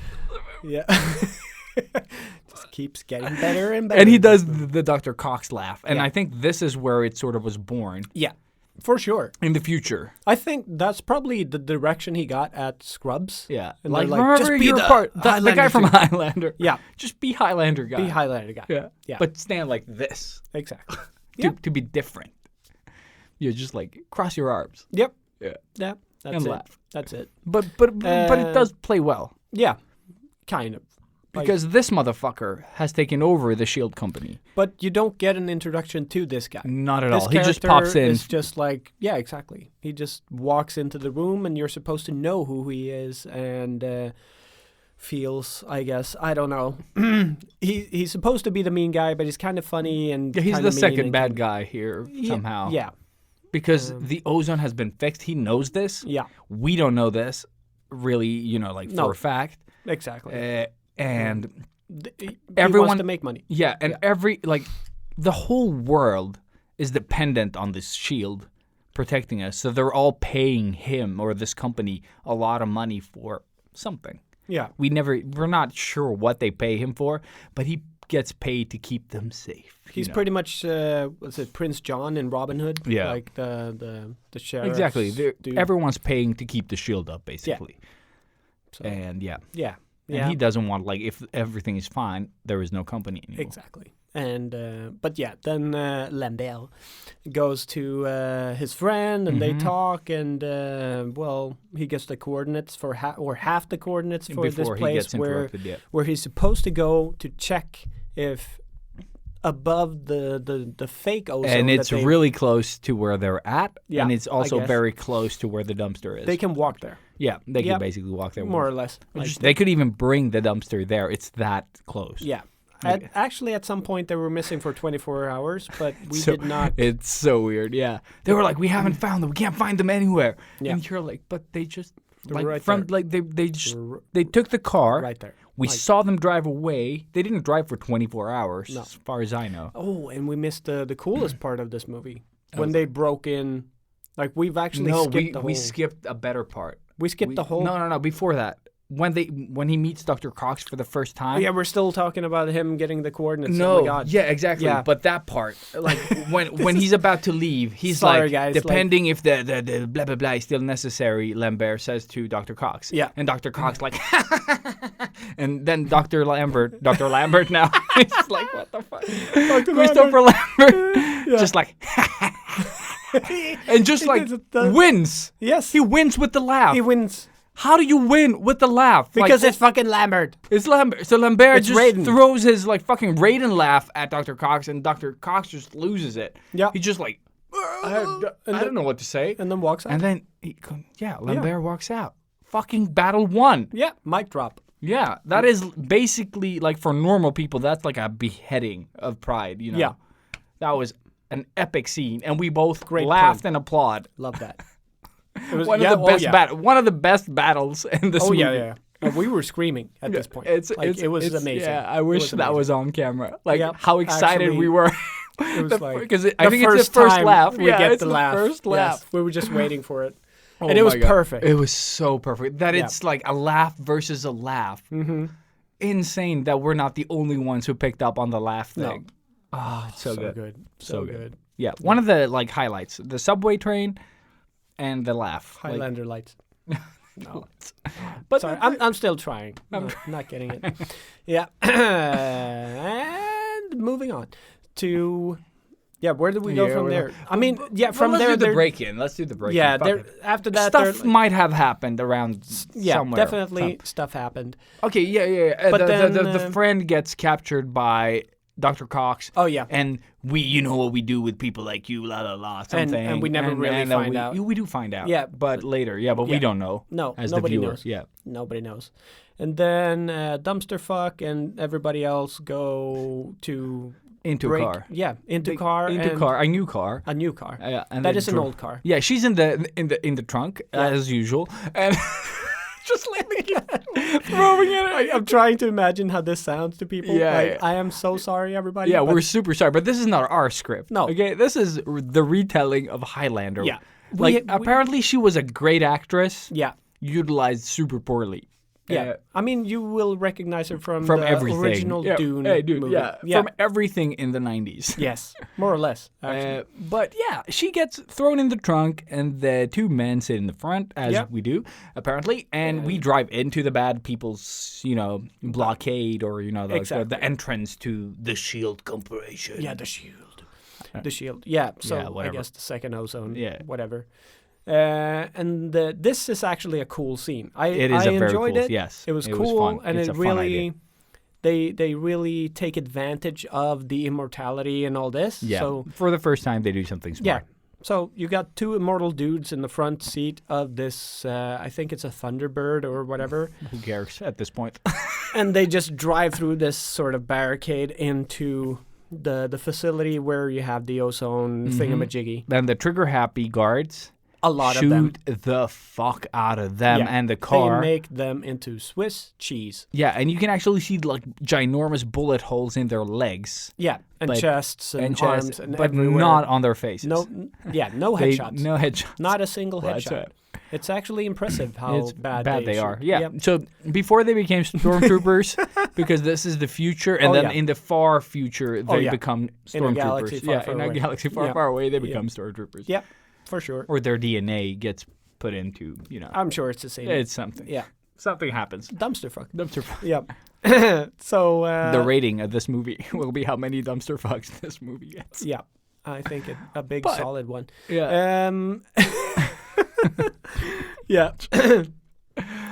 just keeps getting better and better. And he does the Dr. Cox laugh. And I think this is where it sort of was born. Yeah, for sure. In the future. I think that's probably the direction he got at Scrubs. Yeah. And like just be the guy from Highlander. Yeah. Just be Highlander guy. Be Highlander guy. Yeah. But stand like this. Exactly. To be different. You just like cross your arms. Yep. Yeah. Yeah. That's and it. laugh. That's it. But it does play well. Yeah. Kind of. Because this motherfucker has taken over the S.H.I.E.L.D. company. But you don't get an introduction to this guy. Not at all. He just pops in. It's just like, yeah, exactly. He just walks into the room and you're supposed to know who he is and feels, I guess, I don't know. He's supposed to be the mean guy, but he's kind of funny and he's the second bad guy here somehow. Yeah. Because the ozone has been fixed. He knows this. Yeah. We don't know this really, for a fact. Exactly. And everyone wants to make money. Yeah, and the whole world is dependent on this shield protecting us. So they're all paying him or this company a lot of money for something. Yeah. We're not sure what they pay him for, but he gets paid to keep them safe. He's pretty much was it Prince John in Robin Hood? Yeah. Like the sheriff. Exactly. Everyone's paying to keep the shield up, basically. Yeah. So, and yeah. And he doesn't want, if everything is fine, there is no company anymore. Exactly. And, then Lambert goes to his friend and they talk and, he gets the coordinates for half the coordinates for this place where he's supposed to go to check if above the fake ozone. And it's really close to where they're at. Yeah, and it's also very close to where the dumpster is. They can walk there. Yeah, they can basically walk there. More or less. They could even bring the dumpster there. It's that close. Yeah. Actually, at some point, they were missing for 24 hours, but we did not. It's so weird, yeah. They were like, we haven't found them. We can't find them anywhere. Yeah. And you're like, but they just, they took the car. Right there. We saw them drive away. They didn't drive for 24 hours, as far as I know. Oh, and we missed the coolest part of this movie. When they broke in. We've actually skipped the whole... we skipped a better part. We skipped the whole... No, before that. When he meets Dr. Cox for the first time. Oh, yeah, we're still talking about him getting the coordinates. No, oh my God. Yeah, exactly. Yeah. But that part, when he's about to leave, he's guys, depending if the blah blah blah is still necessary, Lambert says to Dr. Cox. Yeah. And Dr. Cox and then Dr. Lambert now, he's like, what the fuck? Christopher Lambert, just and just wins. Yes. He wins with the laugh. He wins. How do you win with the laugh? Because it's fucking Lambert. It's Lambert. So Lambert throws his fucking Raiden laugh at Dr. Cox, and Dr. Cox just loses it. Yeah. He just I don't know what to say. And then walks out. And then Lambert walks out. Fucking battle won. Yeah. Mic drop. Yeah. That is basically for normal people. That's like a beheading of pride. Yeah. That was an epic scene, and we both laughed and applauded. Love that. one of the best battles in this movie. Yeah. We were screaming at this point. It was amazing. Yeah, I wish that was on camera. Like how excited we were. It was like because I think it's the first laugh. We get the laugh. First laugh. Yes, we were just waiting for it, and it was perfect. It was so perfect that it's like a laugh versus a laugh. Mm-hmm. Insane that we're not the only ones who picked up on the laugh thing. No. Oh, it's so good. So good. Yeah, one of the like highlights: the subway train and the laugh. Highlander lights. No, but sorry, I'm still trying. Not getting it. Yeah, and moving on to where did we go from there? I mean, from there. Let's do the break-in. Let's do the break-in. Yeah, after that, stuff might have happened around somewhere. Definitely stuff happened. Okay, yeah. But then the friend gets captured by Dr. Cox. Oh yeah, and you know what we do with people like you, la la la, something. And we never really find out. We do find out. Yeah, but later. Yeah, but we don't know. No, as nobody the viewer. knows. Yeah, nobody knows. And then Dumpster Fuck and everybody else go to into a car. Yeah, into car. A new car. A new car. Yeah, and that is an old car. Yeah, she's in the trunk as usual, and. Just throwing it. I'm trying to imagine how this sounds to people. Yeah, I am so sorry, everybody. Yeah, we're super sorry, but this is not our script. No. Okay, this is the retelling of Highlander. Yeah. Apparently she was a great actress. Yeah. Utilized super poorly. Yeah. I mean, you will recognize her from the everything. original Dune movie. Yeah. From everything in the 90s. Yes, more or less. Actually. But yeah, she gets thrown in the trunk, and the two men sit in the front, as we do, apparently. And we drive into the bad people's, blockade or, the entrance to the Shield Corporation. Yeah, the Shield. The Shield. Yeah, so I guess the second ozone. Yeah. Whatever. And this is actually a cool scene. I very enjoyed cool. it. Yes, it was it cool, was fun. and it's it really they really take advantage of the immortality and all this. Yeah, so for the first time they do something smart. Yeah, so you got two immortal dudes in the front seat of this. I think it's a Thunderbird or whatever. Who cares at this point? And they just drive through this sort of barricade into the facility where you have the ozone thingamajiggy. Then the trigger-happy guards. A lot of them. Shoot the fuck out of them and the car. They make them into Swiss cheese. Yeah, and you can actually see like ginormous bullet holes in their legs. Yeah, and chests and arms and but everywhere. Not on their faces. No headshots. No headshots. Not a single headshot. Right. It's actually impressive how bad they are. shoot. Yeah. Yep. So before they became stormtroopers, because this is the future, and then in the far future they become stormtroopers. In a galaxy far, far away, they become stormtroopers. Yep. For sure. Or their DNA gets put into, I'm sure it's the same. It's something. Yeah. Something happens. Dumpster fuck. Yep. So the rating of this movie will be how many dumpster fucks this movie gets. Yeah. I think a big solid one. Yeah. Yeah.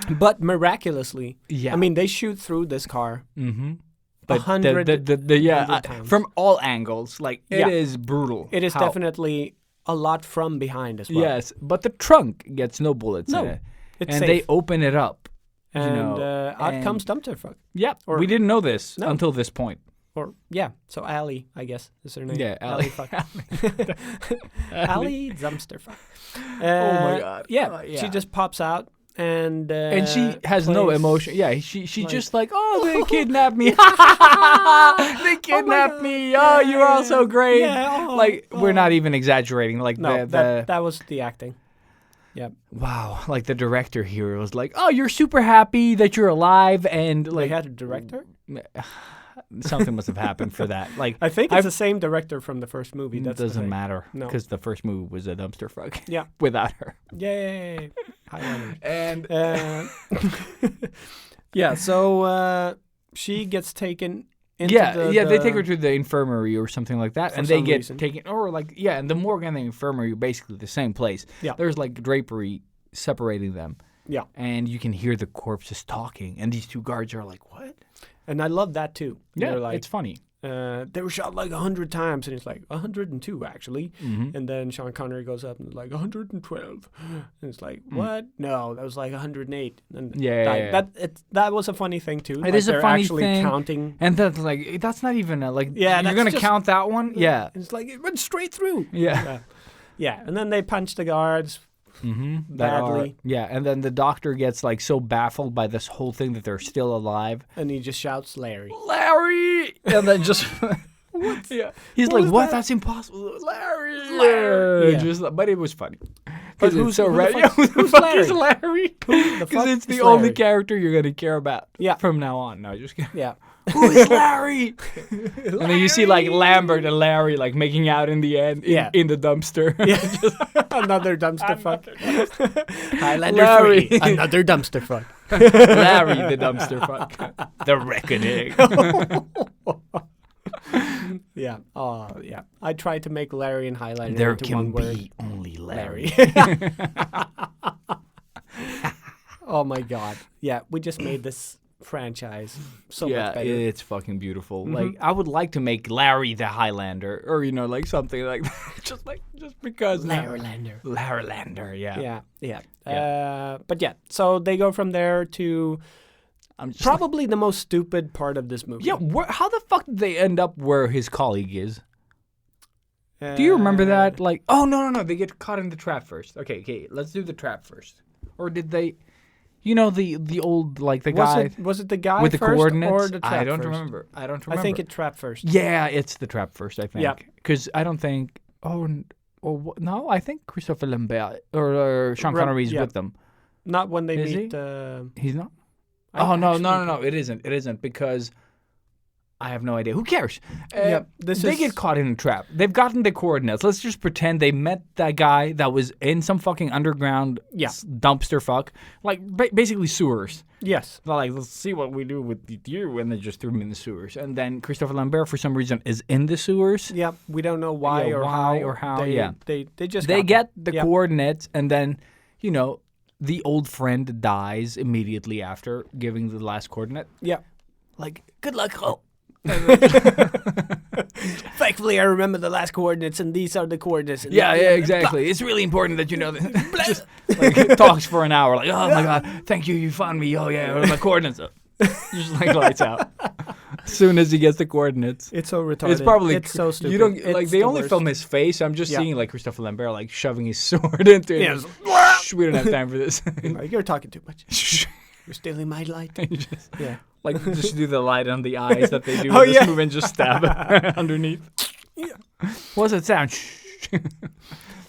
But miraculously, I mean, they shoot through this car. Mm-hmm. 100 times. from all angles, like it is brutal. It is definitely a lot from behind as well. Yes, but the trunk gets no bullets in it. It's and safe. they open it up. And out comes Dumpster Fuck. Yeah, we didn't know this until this point. Or, so Allie, I guess, is her name. Yeah, Allie. Fuck. Allie Dumpster Fuck. Oh my God. Yeah, she just pops out. And she has no emotion. Yeah, she just like, oh, they kidnapped me. They kidnapped me. Oh, you're all so great. Yeah, we're not even exaggerating. Like that was the acting. Yeah. Wow. Like the director here was like, oh, you're super happy that you're alive, and like they had a director. Something must have happened for that. Like I think it's the same director from the first movie. That doesn't matter because the first movie was a dumpster fuck. Yeah. Without her. Yay. Highlander. And so she gets taken into they take her to the infirmary or something like that, and they get taken, or and the morgue and the infirmary are basically the same place. Yeah. There's like drapery separating them. Yeah. And you can hear the corpses talking, and these two guards are like, what? And I love that too. Yeah, it's funny. They were shot like 100 times, and it's like 102 actually. Mm-hmm. And then Sean Connery goes up and it's like 112, and it's like what? No, that was like 108. And that was a funny thing too. It is a funny actually thing. Counting, and that's not even you're gonna count that one. Yeah, it's like it went straight through. Yeah. Yeah, and then they punch the guards. badly. And then the doctor gets like so baffled by this whole thing that they're still alive. And he just shouts, Larry. Larry! And then just... Yeah. He's like, what? That? That's impossible. Larry! Yeah. But it was funny. But who's so red? who's Who the fuck Larry? is Larry? Because it's the only character you're going to care about from now on. No, just kidding. Yeah. Who is Larry? And then you see like Lambert and Larry like making out in the end in the dumpster. Yeah. Another dumpster fuck. Highlander Larry. 3. Another dumpster fuck. Larry the dumpster fuck. The reckoning. Yeah. Oh, yeah. I tried to make Larry and Highlander There into can one be word. only Larry. Oh my God. Yeah, we just made this franchise so much better. Yeah, it's fucking beautiful. Like I would like to make Larry the Highlander, or like something like that. just because Larrylander. Larrylander, Yeah. But yeah, so they go from there to probably the most stupid part of this movie. Yeah, how the fuck did they end up where his colleague is? Do you remember that? Like, oh no, they get caught in the trap first. Okay, let's do the trap first. Or did they? You know the old like the guy. Was it the guy with the first coordinates? or the trap I don't first? remember. I think it trap first. Yeah, it's the trap first. I think. Yeah. Because I don't think. No, I think Christopher Lambert or Sean Connery is with them. Not when they Is meet. He's not. No, it isn't. It isn't because I have no idea. Who cares? They get caught in a trap. They've gotten the coordinates. Let's just pretend they met that guy that was in some fucking underground dumpster fuck. Like, basically sewers. Yes. They're like, let's see what we do with you. And they just threw him in the sewers. And then Christopher Lambert, for some reason, is in the sewers. Yeah, we don't know why or how. They get the coordinates, and then, the old friend dies immediately after giving the last coordinate. Yeah. Like, good luck, Ho. Thankfully, I remember the last coordinates, and these are the coordinates. Yeah, exactly. It's really important that you know that. Just like, talks for an hour, like, oh my God, thank you, you found me. Oh yeah, where are my coordinates? Just like lights out. As soon as he gets the coordinates, it's so retarded. It's probably so stupid. You don't like they only film his face. I'm just seeing like Christopher Lambert like shoving his sword into it. Shh, we don't have time for this. You're talking too much. You're stealing my light. Like just do the light on the eyes that they do in this movie and just stab it underneath. Yeah. What's that sound?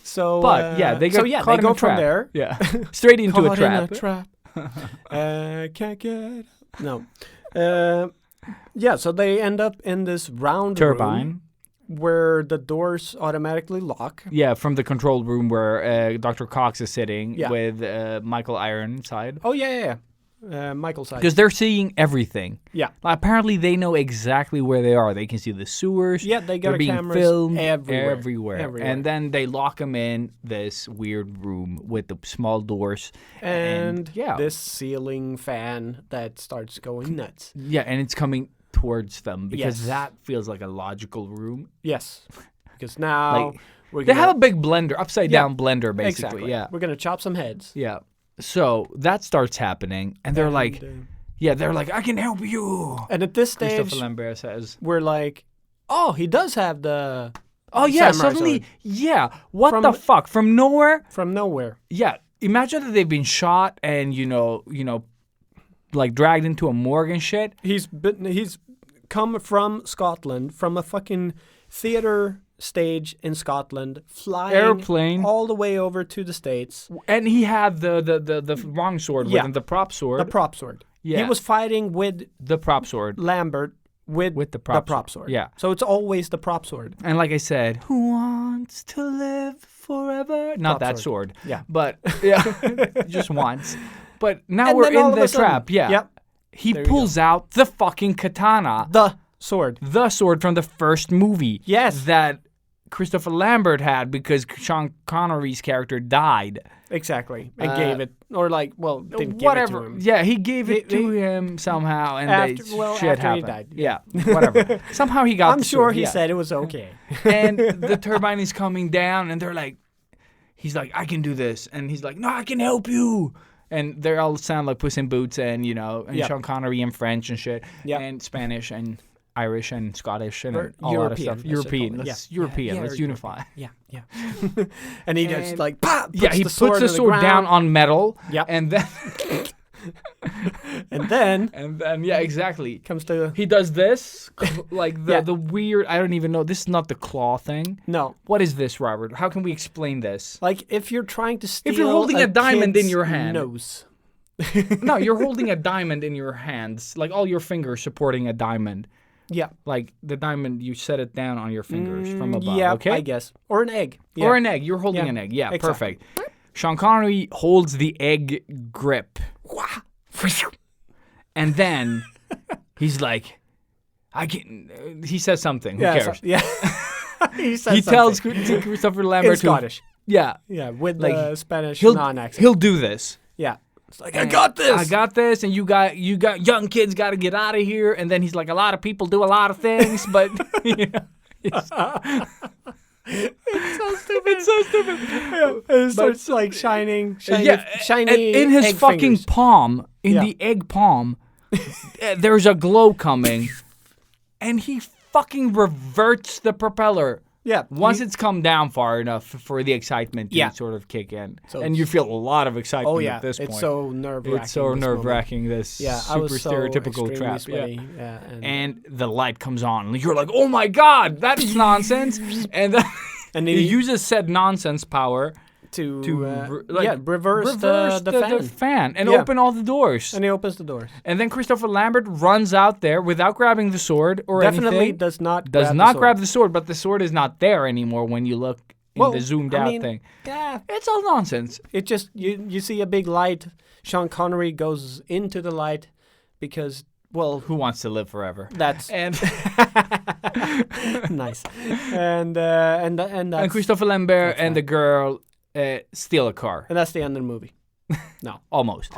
So, but they go from there. Yeah, straight into a trap. In a trap. Can't get. No. So they end up in this round turbine room where the doors automatically lock. Yeah, from the control room where Dr. Cox is sitting with Michael Ironside. Oh, yeah. Michael's side. Because they're seeing everything. Yeah. Apparently, they know exactly where they are. They can see the sewers. Yeah, they got being cameras filmed everywhere. And then they lock them in this weird room with the small doors. And this ceiling fan that starts going nuts. Yeah, and it's coming towards them because that feels like a logical room. Yes. Because now... they have a big blender, upside-down blender, basically. Exactly. Yeah. We're going to chop some heads. Yeah. So that starts happening, and they're like, I can help you. And at this stage, Christopher Lambert says, we're like, oh, he does have the suddenly, sword. What the fuck? From nowhere? From nowhere. Yeah. Imagine that they've been shot and, like dragged into a morgue and shit. He's come from Scotland, from a fucking theater stage in Scotland, flying airplane all the way over to the States, and he had the wrong sword with him, the prop sword. The prop sword. Yeah, he was fighting with the prop sword. Lambert with the prop sword. Yeah, so it's always the prop sword. And like I said, who wants to live forever? Not that sword. Yeah, but just once. But now we're in the trap. Yeah. Yep. He pulls out the fucking katana. The sword from the first movie. Yes. That Christopher Lambert had because Sean Connery's character died. Exactly. And gave it, or didn't give it to him. Yeah, he gave it to him somehow, and after happened. He died. Yeah, whatever. Somehow he got. I'm sure he said it was okay. And the turbine is coming down, and they're like, he's like, I can do this, and he's like, no, I can help you. And they all sound like Puss in Boots, and Sean Connery in French and shit, and Spanish, and Irish and Scottish and all European, that stuff. let's European. call it. Let's Yeah. European. Yeah, Let's unify. Yeah. And he just like pop. Yeah, he puts the into sword ground. down on metal. Yep. And then And then yeah, exactly. comes to He does this, like Yeah. the weird. I don't even know. This is not the claw thing. no. What is this, Robert? How can we explain this? Like if you're trying to steal If you're holding a diamond in kid's your hand. nose. No, you're holding a diamond in your hands, like all your fingers supporting a diamond. Yeah. Like the diamond, you set it down on your fingers from above. Yeah, okay, I guess. Or an egg. Yeah. or an egg. You're holding Yeah, an egg. Yeah, exactly. perfect. Sean Connery holds the egg grip, and then he's like, "I can." He says something. Who cares? Yeah. he says He tells something. Christopher Lambert in Scottish. Yeah, Yeah, with Like, the Spanish he'll non-accent. he'll do this. Yeah. It's like, I got this. I got this, and you got young kids got to get out of here. And then he's like, a lot of people do a lot of things, but you know, it's so stupid. It's so stupid. Yeah. It starts like shiny and in his egg fucking fingers. palm, in Yeah. the egg palm, there's a glow coming, and he fucking reverts the propeller. Yeah. Once it's come down far enough for the excitement to Yeah. sort of kick in, So and you feel a lot of excitement Oh yeah, at this point. it's so nerve-wracking. It's so nerve-wracking, this Yeah, I super was so stereotypical extremely trap. sweaty. Yeah. Yeah, And the light comes on, and you're like, oh my god, that is nonsense. And then And he he- uses said nonsense power to reverse the fan. and Yeah. open all the doors. And he opens the doors. And then Christopher Lambert runs out there without grabbing the sword or Definitely anything. does not grab the sword, but the sword is not there anymore when you look in the zoomed out thing. Yeah, It's all nonsense. it just you see a big light. Sean Connery goes into the light because Who wants to live forever? that's And nice. And that's, and Christopher Lambert and right. the girl steal a car. and that's the end of the movie. No, Almost.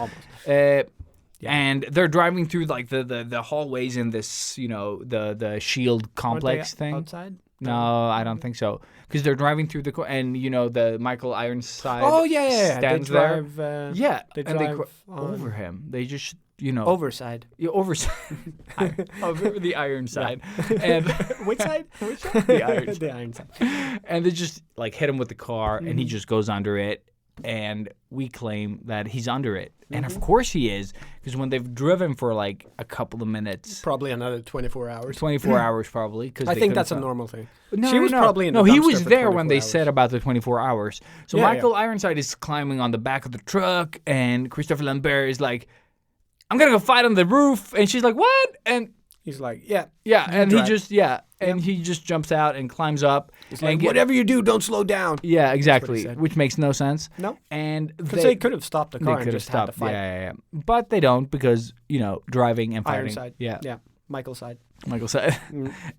And they're driving through like the hallways in this, the shield complex thing. outside. No, I don't think so. Because they're driving through and the Michael Ironside Oh yeah. stands They there. drive. Yeah, they and they drive on- over him. They just Overside. overside over the Ironside, and Which side? Which side? The iron the iron side. and they just like hit him with the car, and he just goes under it. And we claim that he's under it. And of course he is, because when they've driven for like a couple of minutes, Probably another 24 hours. 24 hours probably. Cause I they think couldn't that's a find- normal thing. No, she was no. probably in No, the he dumpster was for there when 24 they hours. said about the 24 hours. So Yeah, Michael Ironside is climbing on the back of the truck, and Christopher Lambert is like, I'm going to go fight on the roof. And she's like, what? And He's like, yeah. and drive. he just jumps out and climbs up. He's and like, whatever you do, don't slow down. Yeah, exactly, said. which makes no sense. No. And Because they could have stopped the they car could and have just had to stopped. fight. Yeah. But they don't because, driving and fighting. Ironside. Yeah. Yeah. Michael's side. Michael said.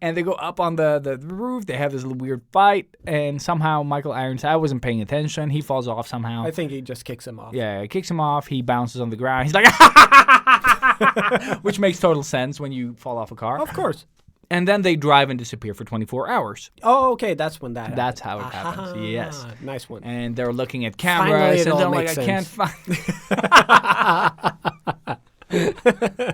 And they go up on the roof. They have this little weird fight. And somehow Michael Ironside, I wasn't paying attention. He falls off somehow. I think he just kicks him off. Yeah, kicks him off. He bounces on the ground. He's like, which makes total sense when you fall off a car. Of course. And then they drive and disappear for 24 hours. Oh, okay. That's when that That's happened. how it happens. Ah, Yes. Nice one. And they're looking at Finally, cameras, it and all they're like, makes I can't sense. find.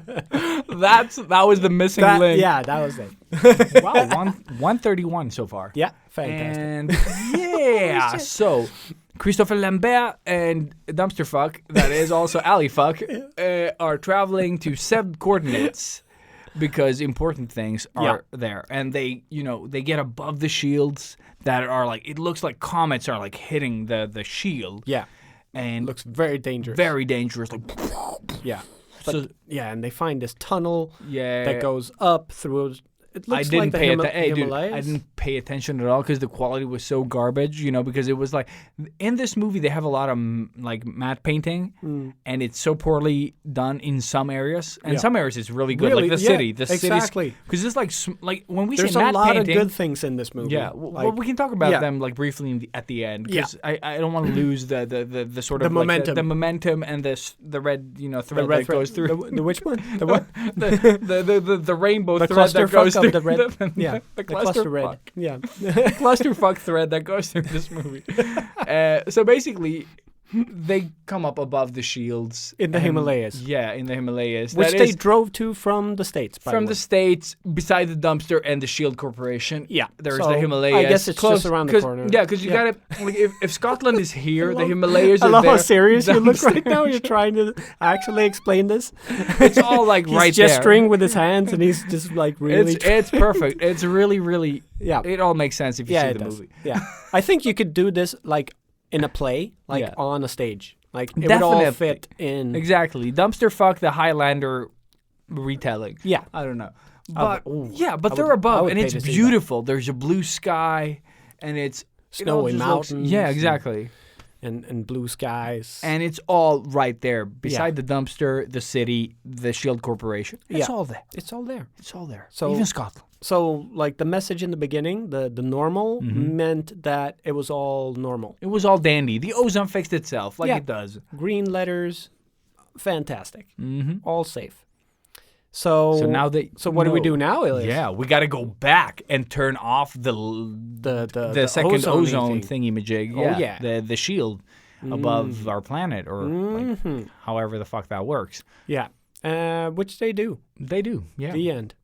That was the missing link. Yeah, that was it. Wow, 131 so far. Yeah, fantastic. And yeah, so Christopher Lambert and Dumpster Fuck, that is also Alley Fuck, are traveling to set coordinates because important things are there. And they get above the shields that are like, it looks like comets are like hitting the shield. Yeah. And Looks very dangerous. very dangerous. Like, Yeah. But, so, and they find this tunnel yeah. that goes up through. It I looks didn't like the pay attention. Hey, dude, Himalayas. I didn't pay attention at all because the quality was so garbage. Because it was like in this movie they have a lot of like matte painting, and it's so poorly done in some areas, and some areas it's really good, Really? like the Yeah, city. The exactly. because it's like when we There's say a matte lot painting. of good things in this movie. Yeah, well, we can talk about them like briefly at the end because I don't want to lose the sort The of like, momentum. the momentum and the red thread that goes through the which one? The what? the rainbow The thread that clusterfuck goes of through the red. Yeah, the cluster red. clusterfuck. Yeah. Clusterfuck thread that goes through this movie. So basically, they come up above the shields. In the Himalayas. Yeah, in the Himalayas. Which they drove to from the States, by From the way. the States, beside the dumpster and the Shield Corporation. Yeah. There's So, the Himalayas. I guess it's just around the corner. Yeah, because you got to... Like, if Scotland is here, the Himalayas I are love there. how serious you look right downstairs. now. You're trying to actually explain this. It's all like He's right gesturing with his hands, and he's just like really... It's perfect. It's really, really... Yeah. It all makes sense if you see it the does. movie. Yeah. I think you could do this like in a play, like Yeah. on a stage. Like it would all Definitely. fit in. Exactly. Dumpster fuck the Highlander retelling. Yeah. I don't know. I But would- they're I above would and pay it's to see that. beautiful. There's a blue sky and it's it all Snowy just looks- mountains yeah, and- exactly. And blue skies. And it's all right there beside Yeah. the dumpster, the city, the Shield Corporation. It's Yeah. all there. It's all there. It's all there. So- Even Scotland. So like the message in the beginning, the normal Mm-hmm. meant that it was all normal. It was all dandy. The ozone fixed itself like Yeah. it does. Green letters, fantastic. Mm-hmm. All safe. So So now they. So what do we know. do now, Elias? Yeah, we got to go back and turn off the The second ozone ozone thing. thingy-majig. Oh, yeah. The shield above our planet, or like, however the fuck that works. Yeah. Which they do. They do, yeah. The end.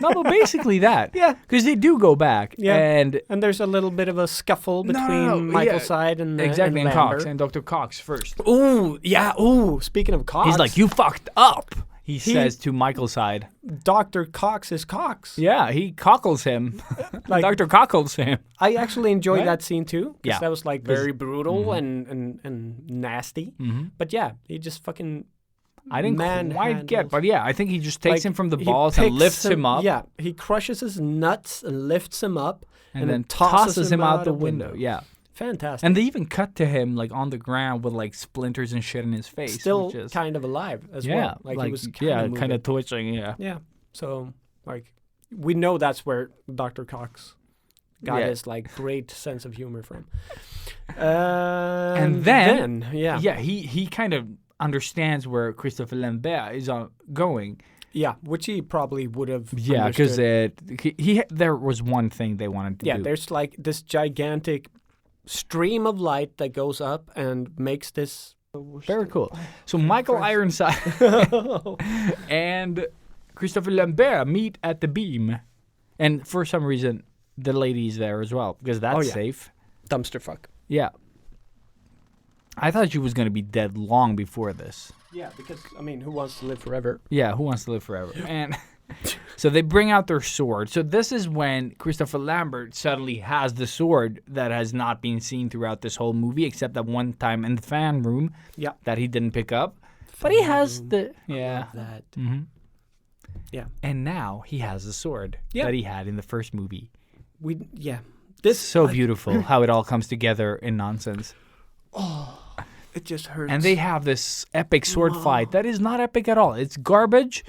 No, but basically that. Yeah. Because they do go back. Yeah. And And there's a little bit of a scuffle between Michael's side and exactly, and Lambert. Cox, and Dr. Cox first. Ooh, yeah. Ooh, speaking of Cox, He's like, you fucked up, he says to Michael's side. Dr. Cox is Cox. Yeah, he cockles him. Like- Dr. cockles him. I actually enjoyed Right? that scene too. 'Cause Yeah. that was like very brutal and nasty. But yeah, he just fucking I didn't quite manhandles. get, but yeah, I think he just takes like, him from the he balls and picks lifts him up. Yeah, he crushes his nuts and lifts him up And then tosses him out the window. Yeah. Fantastic. And they even cut to him like on the ground with like splinters and shit in his face. Still which is, kind of alive as yeah, well. Like he was kind of twitching. Yeah. Yeah. So like we know that's where Dr. Cox got Yeah. his like great sense of humor from. And then yeah. Yeah, he kind of understands where Christopher Lambert is going. Yeah, which he probably would have. Yeah, because understood. there was one thing they wanted to do. Yeah, there's like this gigantic stream of light that goes up and makes this. Very cool. So Michael Ironside and Christopher Lambert meet at the beam, and for some reason the lady's there as well because that's yeah. safe. Dumpster fuck. Yeah. I thought she was going to be dead long before this. Yeah, because I mean, who wants to live forever? Yeah, who wants to live forever? And so they bring out their sword. So this is when Christopher Lambert suddenly has the sword that has not been seen throughout this whole movie, except that one time in the fan room Yeah. that he didn't pick up. But he has the That. hmm Yeah. And now he has the sword Yeah. that he had in the first movie. This So beautiful how it all comes together in nonsense. It just hurts. And they have this epic sword fight that is not epic at all. It's garbage.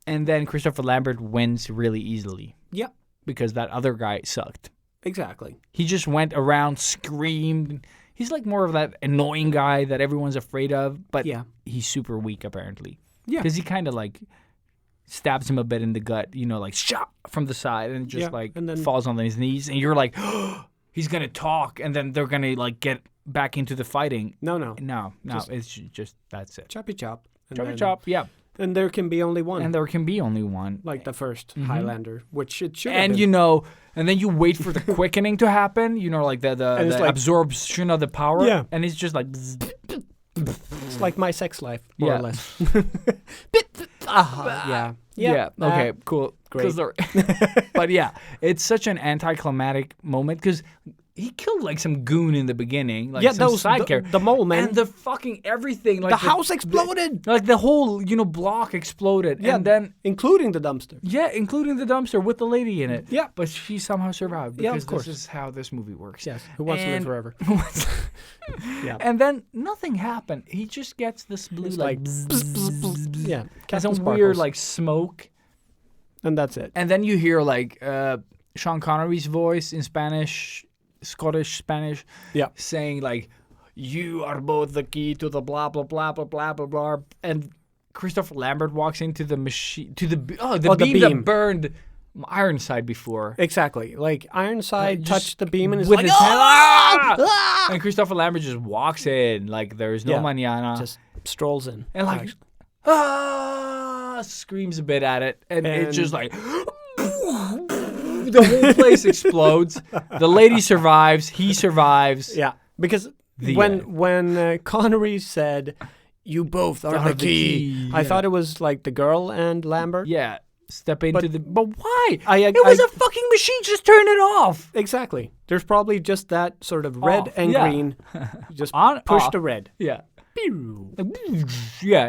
And then Christopher Lambert wins really easily Yeah. because that other guy sucked. Exactly. He just went around, screamed. He's like more of that annoying guy that everyone's afraid of, but Yeah. he's super weak apparently. Yeah. Because he kind of like stabs him a bit in the gut, like shot from the side and just Yeah, and then- falls on his knees. And you're like, he's going to talk and then they're going to like get back into the fighting. No. No, Just- it's just that's it. Choppy chop. And Chop then- chop, yeah. And there can be only one. And there can be only one. like the first Highlander, which it should have And been. and then you wait for the quickening to happen, like And the it's like- absorption of the power. Yeah. And it's just like, bzz. It's like my sex life, more Yeah. or less. Yeah. Yeah. Okay. Cool. great. 'Cause they're- but yeah, it's such an anticlimactic moment because he killed like some goon in the beginning, like Yeah, some those side character, the mole man. and the fucking everything, like the house exploded. like the whole block exploded, Yeah, and then including the dumpster. yeah, including the dumpster with the lady in it. Yeah. but she somehow survived Yeah, of because course. this is how this movie works. Yes. Who wants to live And- forever? Yeah. And then nothing happened. He just gets this blue It's like, like bzz, bzz, bzz. Yeah. and Captain some weird Sparkles. like smoke. and that's it. And then you hear like Sean Connery's voice in Spanish, Scottish Spanish, Yeah. saying like, "You are both the key to the blah blah blah blah blah blah blah." And Christopher Lambert walks into the machine the the beam beam. that burned Ironside before. Exactly. Like Ironside Just touched the beam and is with like, his hand, "Ah!" and Christopher Lambert just walks in like there's no manana. Just strolls in. And like, screams a bit at it. And it's just like, the whole place explodes. The lady survives. He survives. Yeah. Because when Connery said, "You both are the key," I thought it was like the girl and Lambert. Yeah. Step into but why? It was a fucking machine. Just turn it off. Exactly. There's probably just that sort of red and green. Just push the red. Yeah.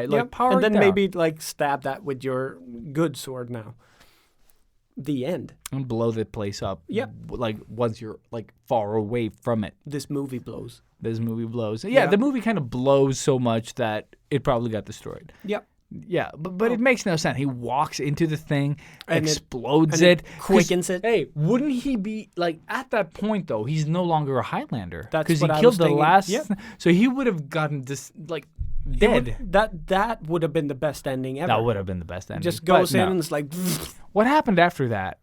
Like power and then down. maybe like stab that with your good sword now. The end. And blow the place up. Yep. Like once you're like far away from it. This movie blows. This movie blows. Yeah, the movie kind of blows so much that it probably got destroyed. Yep. Yeah, but it makes no sense. He walks into the thing, and explodes it, quickens it. Hey, wouldn't he be like at that point though? He's no longer a Highlander because he killed the last. Yep. So he would have gotten this like dead. That would have been the best ending ever. That would have been the best ending. Just goes in and it's like. What happened after that?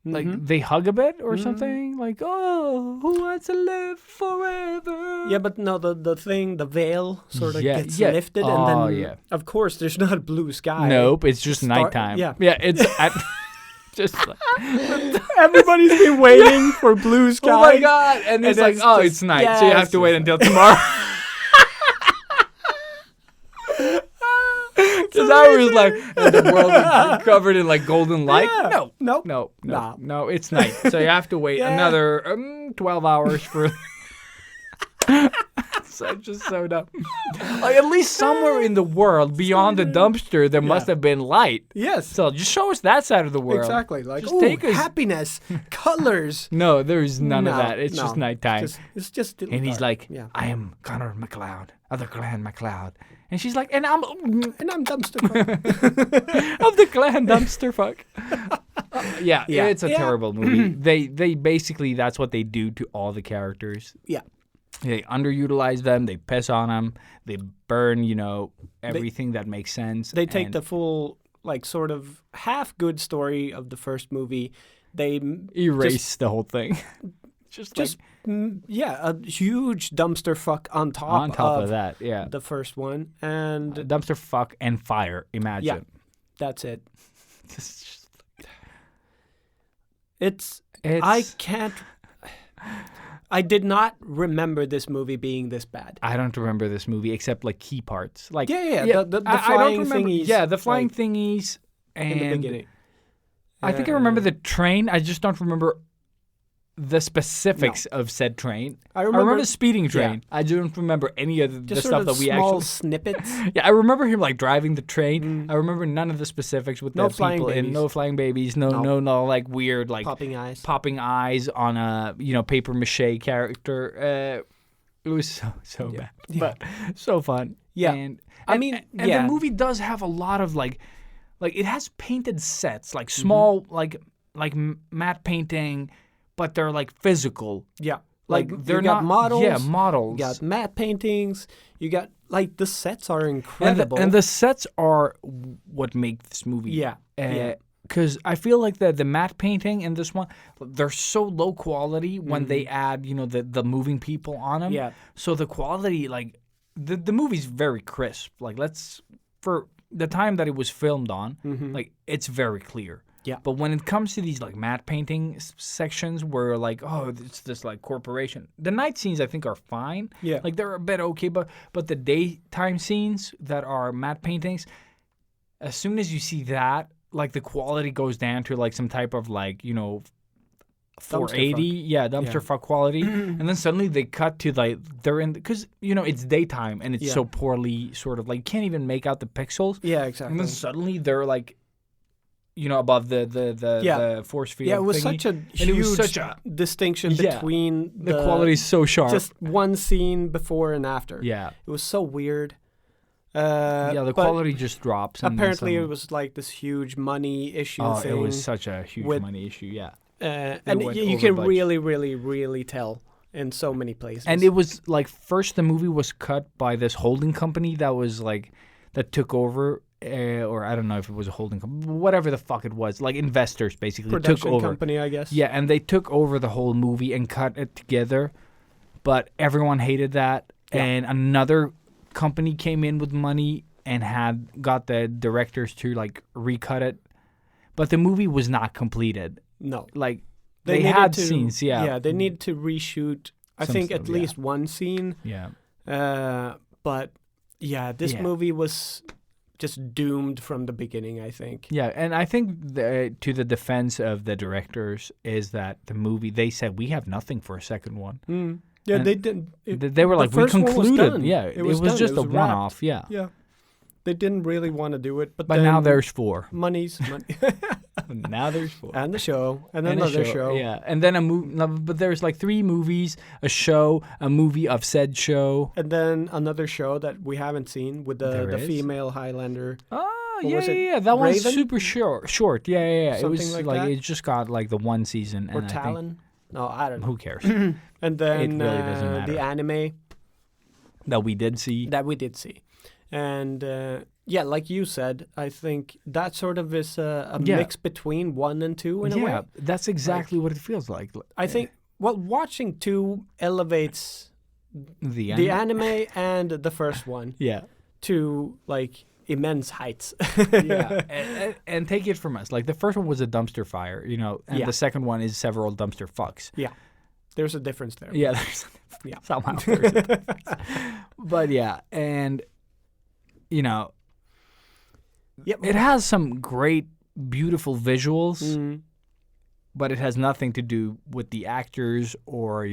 Like they hug a bit or something. Like, oh, who wants to live forever? Yeah, but no, the veil sort of gets lifted, and then of course there's not blue sky. Nope, it's just nighttime. Yeah, it's at just like, everybody's been waiting for blue sky. Oh my god! And it's like, oh, it's night, so you have to wait until tomorrow. Because I was like, the world is covered in like golden light. Yeah. No, it's night. So you have to wait another 12 hours for. That's just so dumb. Like at least somewhere in the world beyond the dumpster, there must have been light. Yes. So just show us that side of the world. Exactly. Like, just take us happess, colors. No, there's none of that. It's just nighttime. It's just. And he's like, I am Connor MacLeod, other Clan MacLeod. And she's like, and I'm dumpster fuck. I'm the clan dumpster fuck. Yeah, it's a terrible movie. They basically, that's what they do to all the characters. Yeah. They underutilize them. They piss on them. They burn, everything that makes sense. They take the full, like, sort of half good story of the first movie. They erase the whole thing. Just a huge dumpster fuck on top of that, the first one, and dumpster fuck and fire. Imagine. Yeah, that's it. It's I can't. I did not remember this movie being this bad. I don't remember this movie except like key parts, like the flying thingies. Yeah, the flying thingies, and in the beginning. I think I remember the train. I just don't remember the specifics of said train. I remember the speeding train. I don't remember any of the stuff that we small snippets. Yeah, I remember him like driving the train. I remember none of the specifics with the people in. No flying babies. No like weird like popping eyes on a paper mache character. It was so bad, but so fun. Yeah, and the movie does have a lot of like it has painted sets, like small like matte painting. But they're like physical. Yeah. Like they're not models. Yeah, models. You got matte paintings. You got like the sets are incredible. And the sets are what make this movie. Yeah. Because I feel like the matte painting in this one, they're so low quality when they add, the moving people on them. Yeah. So the quality, like the movie's very crisp. Like for the time that it was filmed on, like it's very clear. Yeah. But when it comes to these like matte painting sections where like, oh, it's this like corporation. The night scenes I think are fine. Yeah. Like they're a bit okay, but the daytime scenes that are matte paintings, as soon as you see that, like the quality goes down to like some type of like, 480, dumpster fuck quality. And then suddenly they cut to like they're in because it's daytime and it's so poorly sort of like you can't even make out the pixels. Yeah, exactly. And then suddenly they're like above the force field. Yeah, it was thingy. Such a huge distinction between the quality is so sharp. Just one scene before and after. Yeah, it was so weird. The quality just drops. Apparently, it was like this huge money issue thing. It was such a huge money issue. Yeah, and you can really, really, really tell in so many places. And it was like first the movie was cut by this holding company that was like that took over. or I don't know if it was a holding company, whatever the fuck it was, like investors basically took Production over. company, I guess. Yeah, and they took over the whole movie and cut it together, but everyone hated that, and another company came in with money and got the directors to like recut it, but the movie was not completed. No, like they had scenes. Yeah, they need to reshoot. I think at least one scene. Yeah. But yeah, this movie was just doomed from the beginning, I think. Yeah, and I think to the defense of the directors is that the movie, they said, we have nothing for a second one. Mm. Yeah, and they didn't. They were like, we concluded. Yeah, it was just a one-off. Yeah. Yeah. They didn't really want to do it. But now there's 4. Money. Now there's 4. And the show. And another show. Yeah. And then a movie. But there's like 3 movies, a show, a movie of said show. And then another show that we haven't seen with the female Highlander. Oh, yeah. That one's super short. Yeah. Something it was like that? It just got like the 1 season. Or Talon? No, I don't know. Who cares? And then it really doesn't matter. The anime. That we did see. And yeah, like you said, I think that sort of is a mix between 1 and 2 in a way. Yeah, that's exactly what it feels like. I think, watching 2 elevates the anime and the first one to like immense heights. And take it from us. Like the first one was a dumpster fire, and the second one is several dumpster fucks. Yeah. There's a difference there. Yeah, there's a difference. Somehow there's a difference. But yeah, and it has some great, beautiful visuals, but it has nothing to do with the actors or,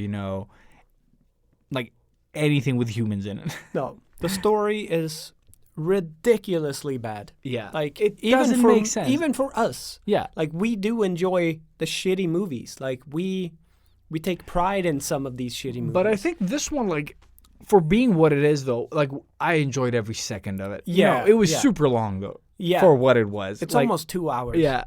like anything with humans in it. No, the story is ridiculously bad. Yeah. Like, it doesn't make sense. Even for us. Yeah. Like, we do enjoy the shitty movies. Like, we take pride in some of these shitty movies. But I think this one, like, for being what it is, though, like, I enjoyed every second of it. Yeah. It was super long, though. Yeah. For what it was. It's almost 2 hours. Yeah.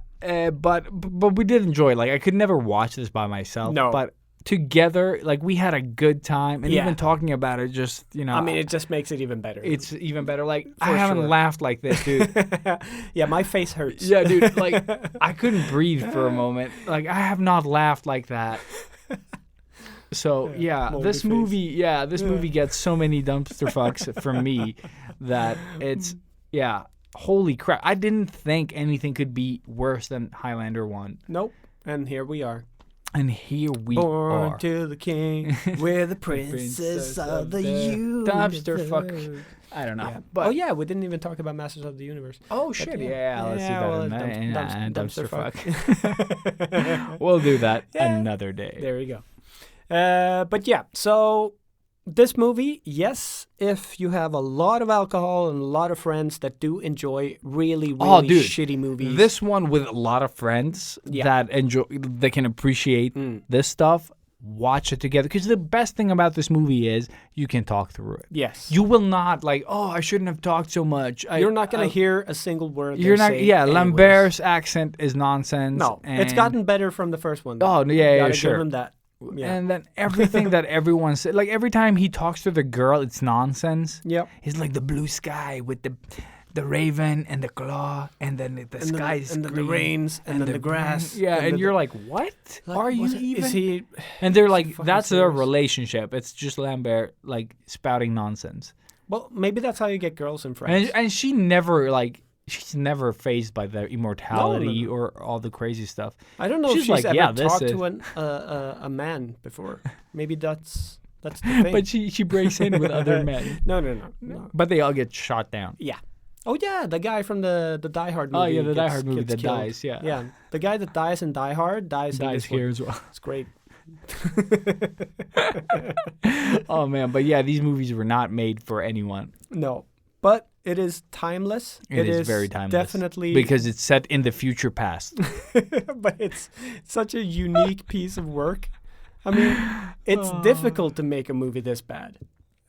But we did enjoy it. Like, I could never watch this by myself. No. But together, like, we had a good time. And even talking about it, just, I mean, it just makes it even better. It's even better. Like, I haven't laughed like this, dude. Yeah, my face hurts. Yeah, dude. Like, I couldn't breathe for a moment. Like, I have not laughed like that. So, this movie gets so many dumpster fucks from me that it's, holy crap. I didn't think anything could be worse than Highlander 1. Nope. And here we are. And here we Born are. to the king, we're the princess of the universe. Dumpster fuck. I don't know. Yeah. But we didn't even talk about Masters of the Universe. Oh, shit. Let's see that. Dumpster fuck. We'll do that another day. There you go. But yeah, so this movie, yes, if you have a lot of alcohol and a lot of friends that do enjoy really shitty movies. This one with a lot of friends that can appreciate this stuff, watch it together. Because the best thing about this movie is you can talk through it. Yes. You will not I shouldn't have talked so much. You're not going to hear a single word. You're not. Lambert's accent is nonsense. No, it's gotten better from the first one. Though. Oh, yeah, sure. Give him that. Yeah. And then everything that everyone said, like every time he talks to the girl, it's nonsense. Yep. He's like the blue sky with the raven and the claw, and then the sky is and green, then the rains, and then the grass. Yeah, and you're like, what? Like, are you even? Is he? And they're like, that's their serious? relationship. It's just Lambert like spouting nonsense. Well, maybe that's how you get girls in France. And she never she's never phased by the immortality or all the crazy stuff. I don't know if she's ever talked to a man before. Maybe that's the thing. But she breaks in with other men. No. But they all get shot down. Yeah. Oh yeah, the guy from the Die Hard movie. Oh yeah, the Die Hard movie that killed. dies. Yeah. Yeah, the guy that dies in Die Hard dies in this here one. as well. It's great. Oh man, but yeah, these movies were not made for anyone. No, but it is timeless. It is very timeless. Definitely. Because it's set in the future past. But it's such a unique piece of work. I mean, it's difficult to make a movie this bad.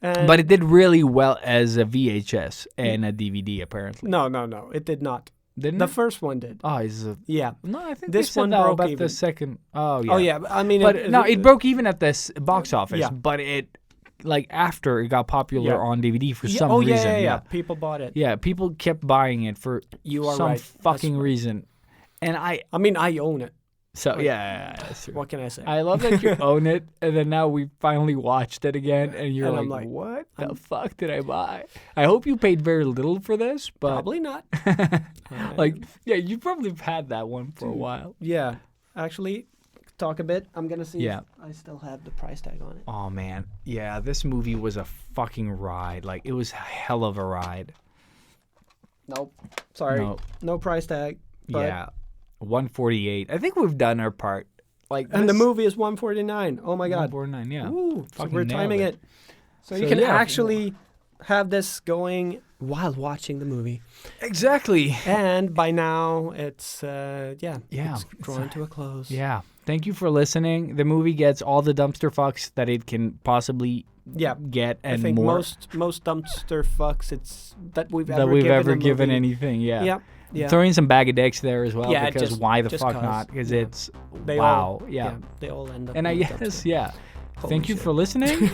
But it did really well as a VHS and a DVD, apparently. No. It did not. Didn't the it? first one did. Oh, is it? Yeah. No, I think this one broke broke about even. the second. Oh, yeah. Oh, yeah. I mean, but it broke even at this box office. Yeah. But it like after it got popular on DVD for some reason. Yeah. People bought it. Yeah, people kept buying it for some fucking reason. And I mean, I own it. So, that's true. What can I say? I love that you own it, and then now we finally watched it again, and you're like, what the fuck did I buy? I hope you paid very little for this, but... Probably not. You probably have had that one for a while. Yeah. Actually, talk a bit. I'm going to see if I still have the price tag on it. Oh, man. Yeah, this movie was a fucking ride. Like, it was a hell of a ride. Nope. Sorry. No price tag. Yeah. 148. I think we've done our part. And the movie is 149. Oh my god. 149, yeah. Ooh, so we're timing it. So you can actually have this going while watching the movie. Exactly. And by now it's it's drawing to a close. Yeah. Thank you for listening. The movie gets all the dumpster fucks that it can possibly get and I think more. most dumpster fucks that we've ever given anything. Yeah. Yeah. Yeah. Throw in some bag of dicks there as well, because just, why the fuck not? Because it's they wow. All, yeah. They all end up. And I guess thank you for listening.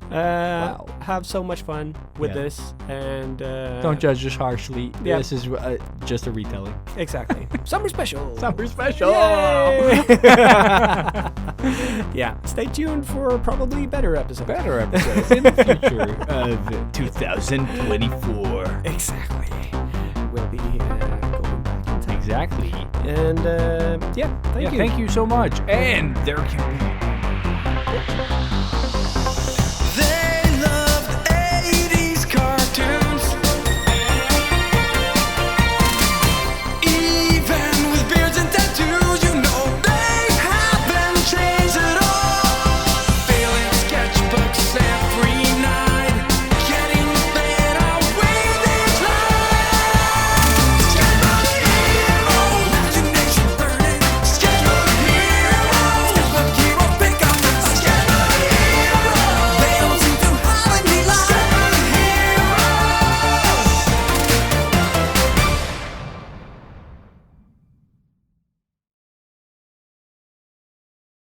Have so much fun with this, and don't judge us harshly. Yeah. This is just a retelling. Exactly. Summer special. Summer special. Yeah. Stay tuned for probably better episodes. Better episodes in the future of 2024. Exactly. We'll be going back in time. Exactly. And thank you. Thank you so much. And there can be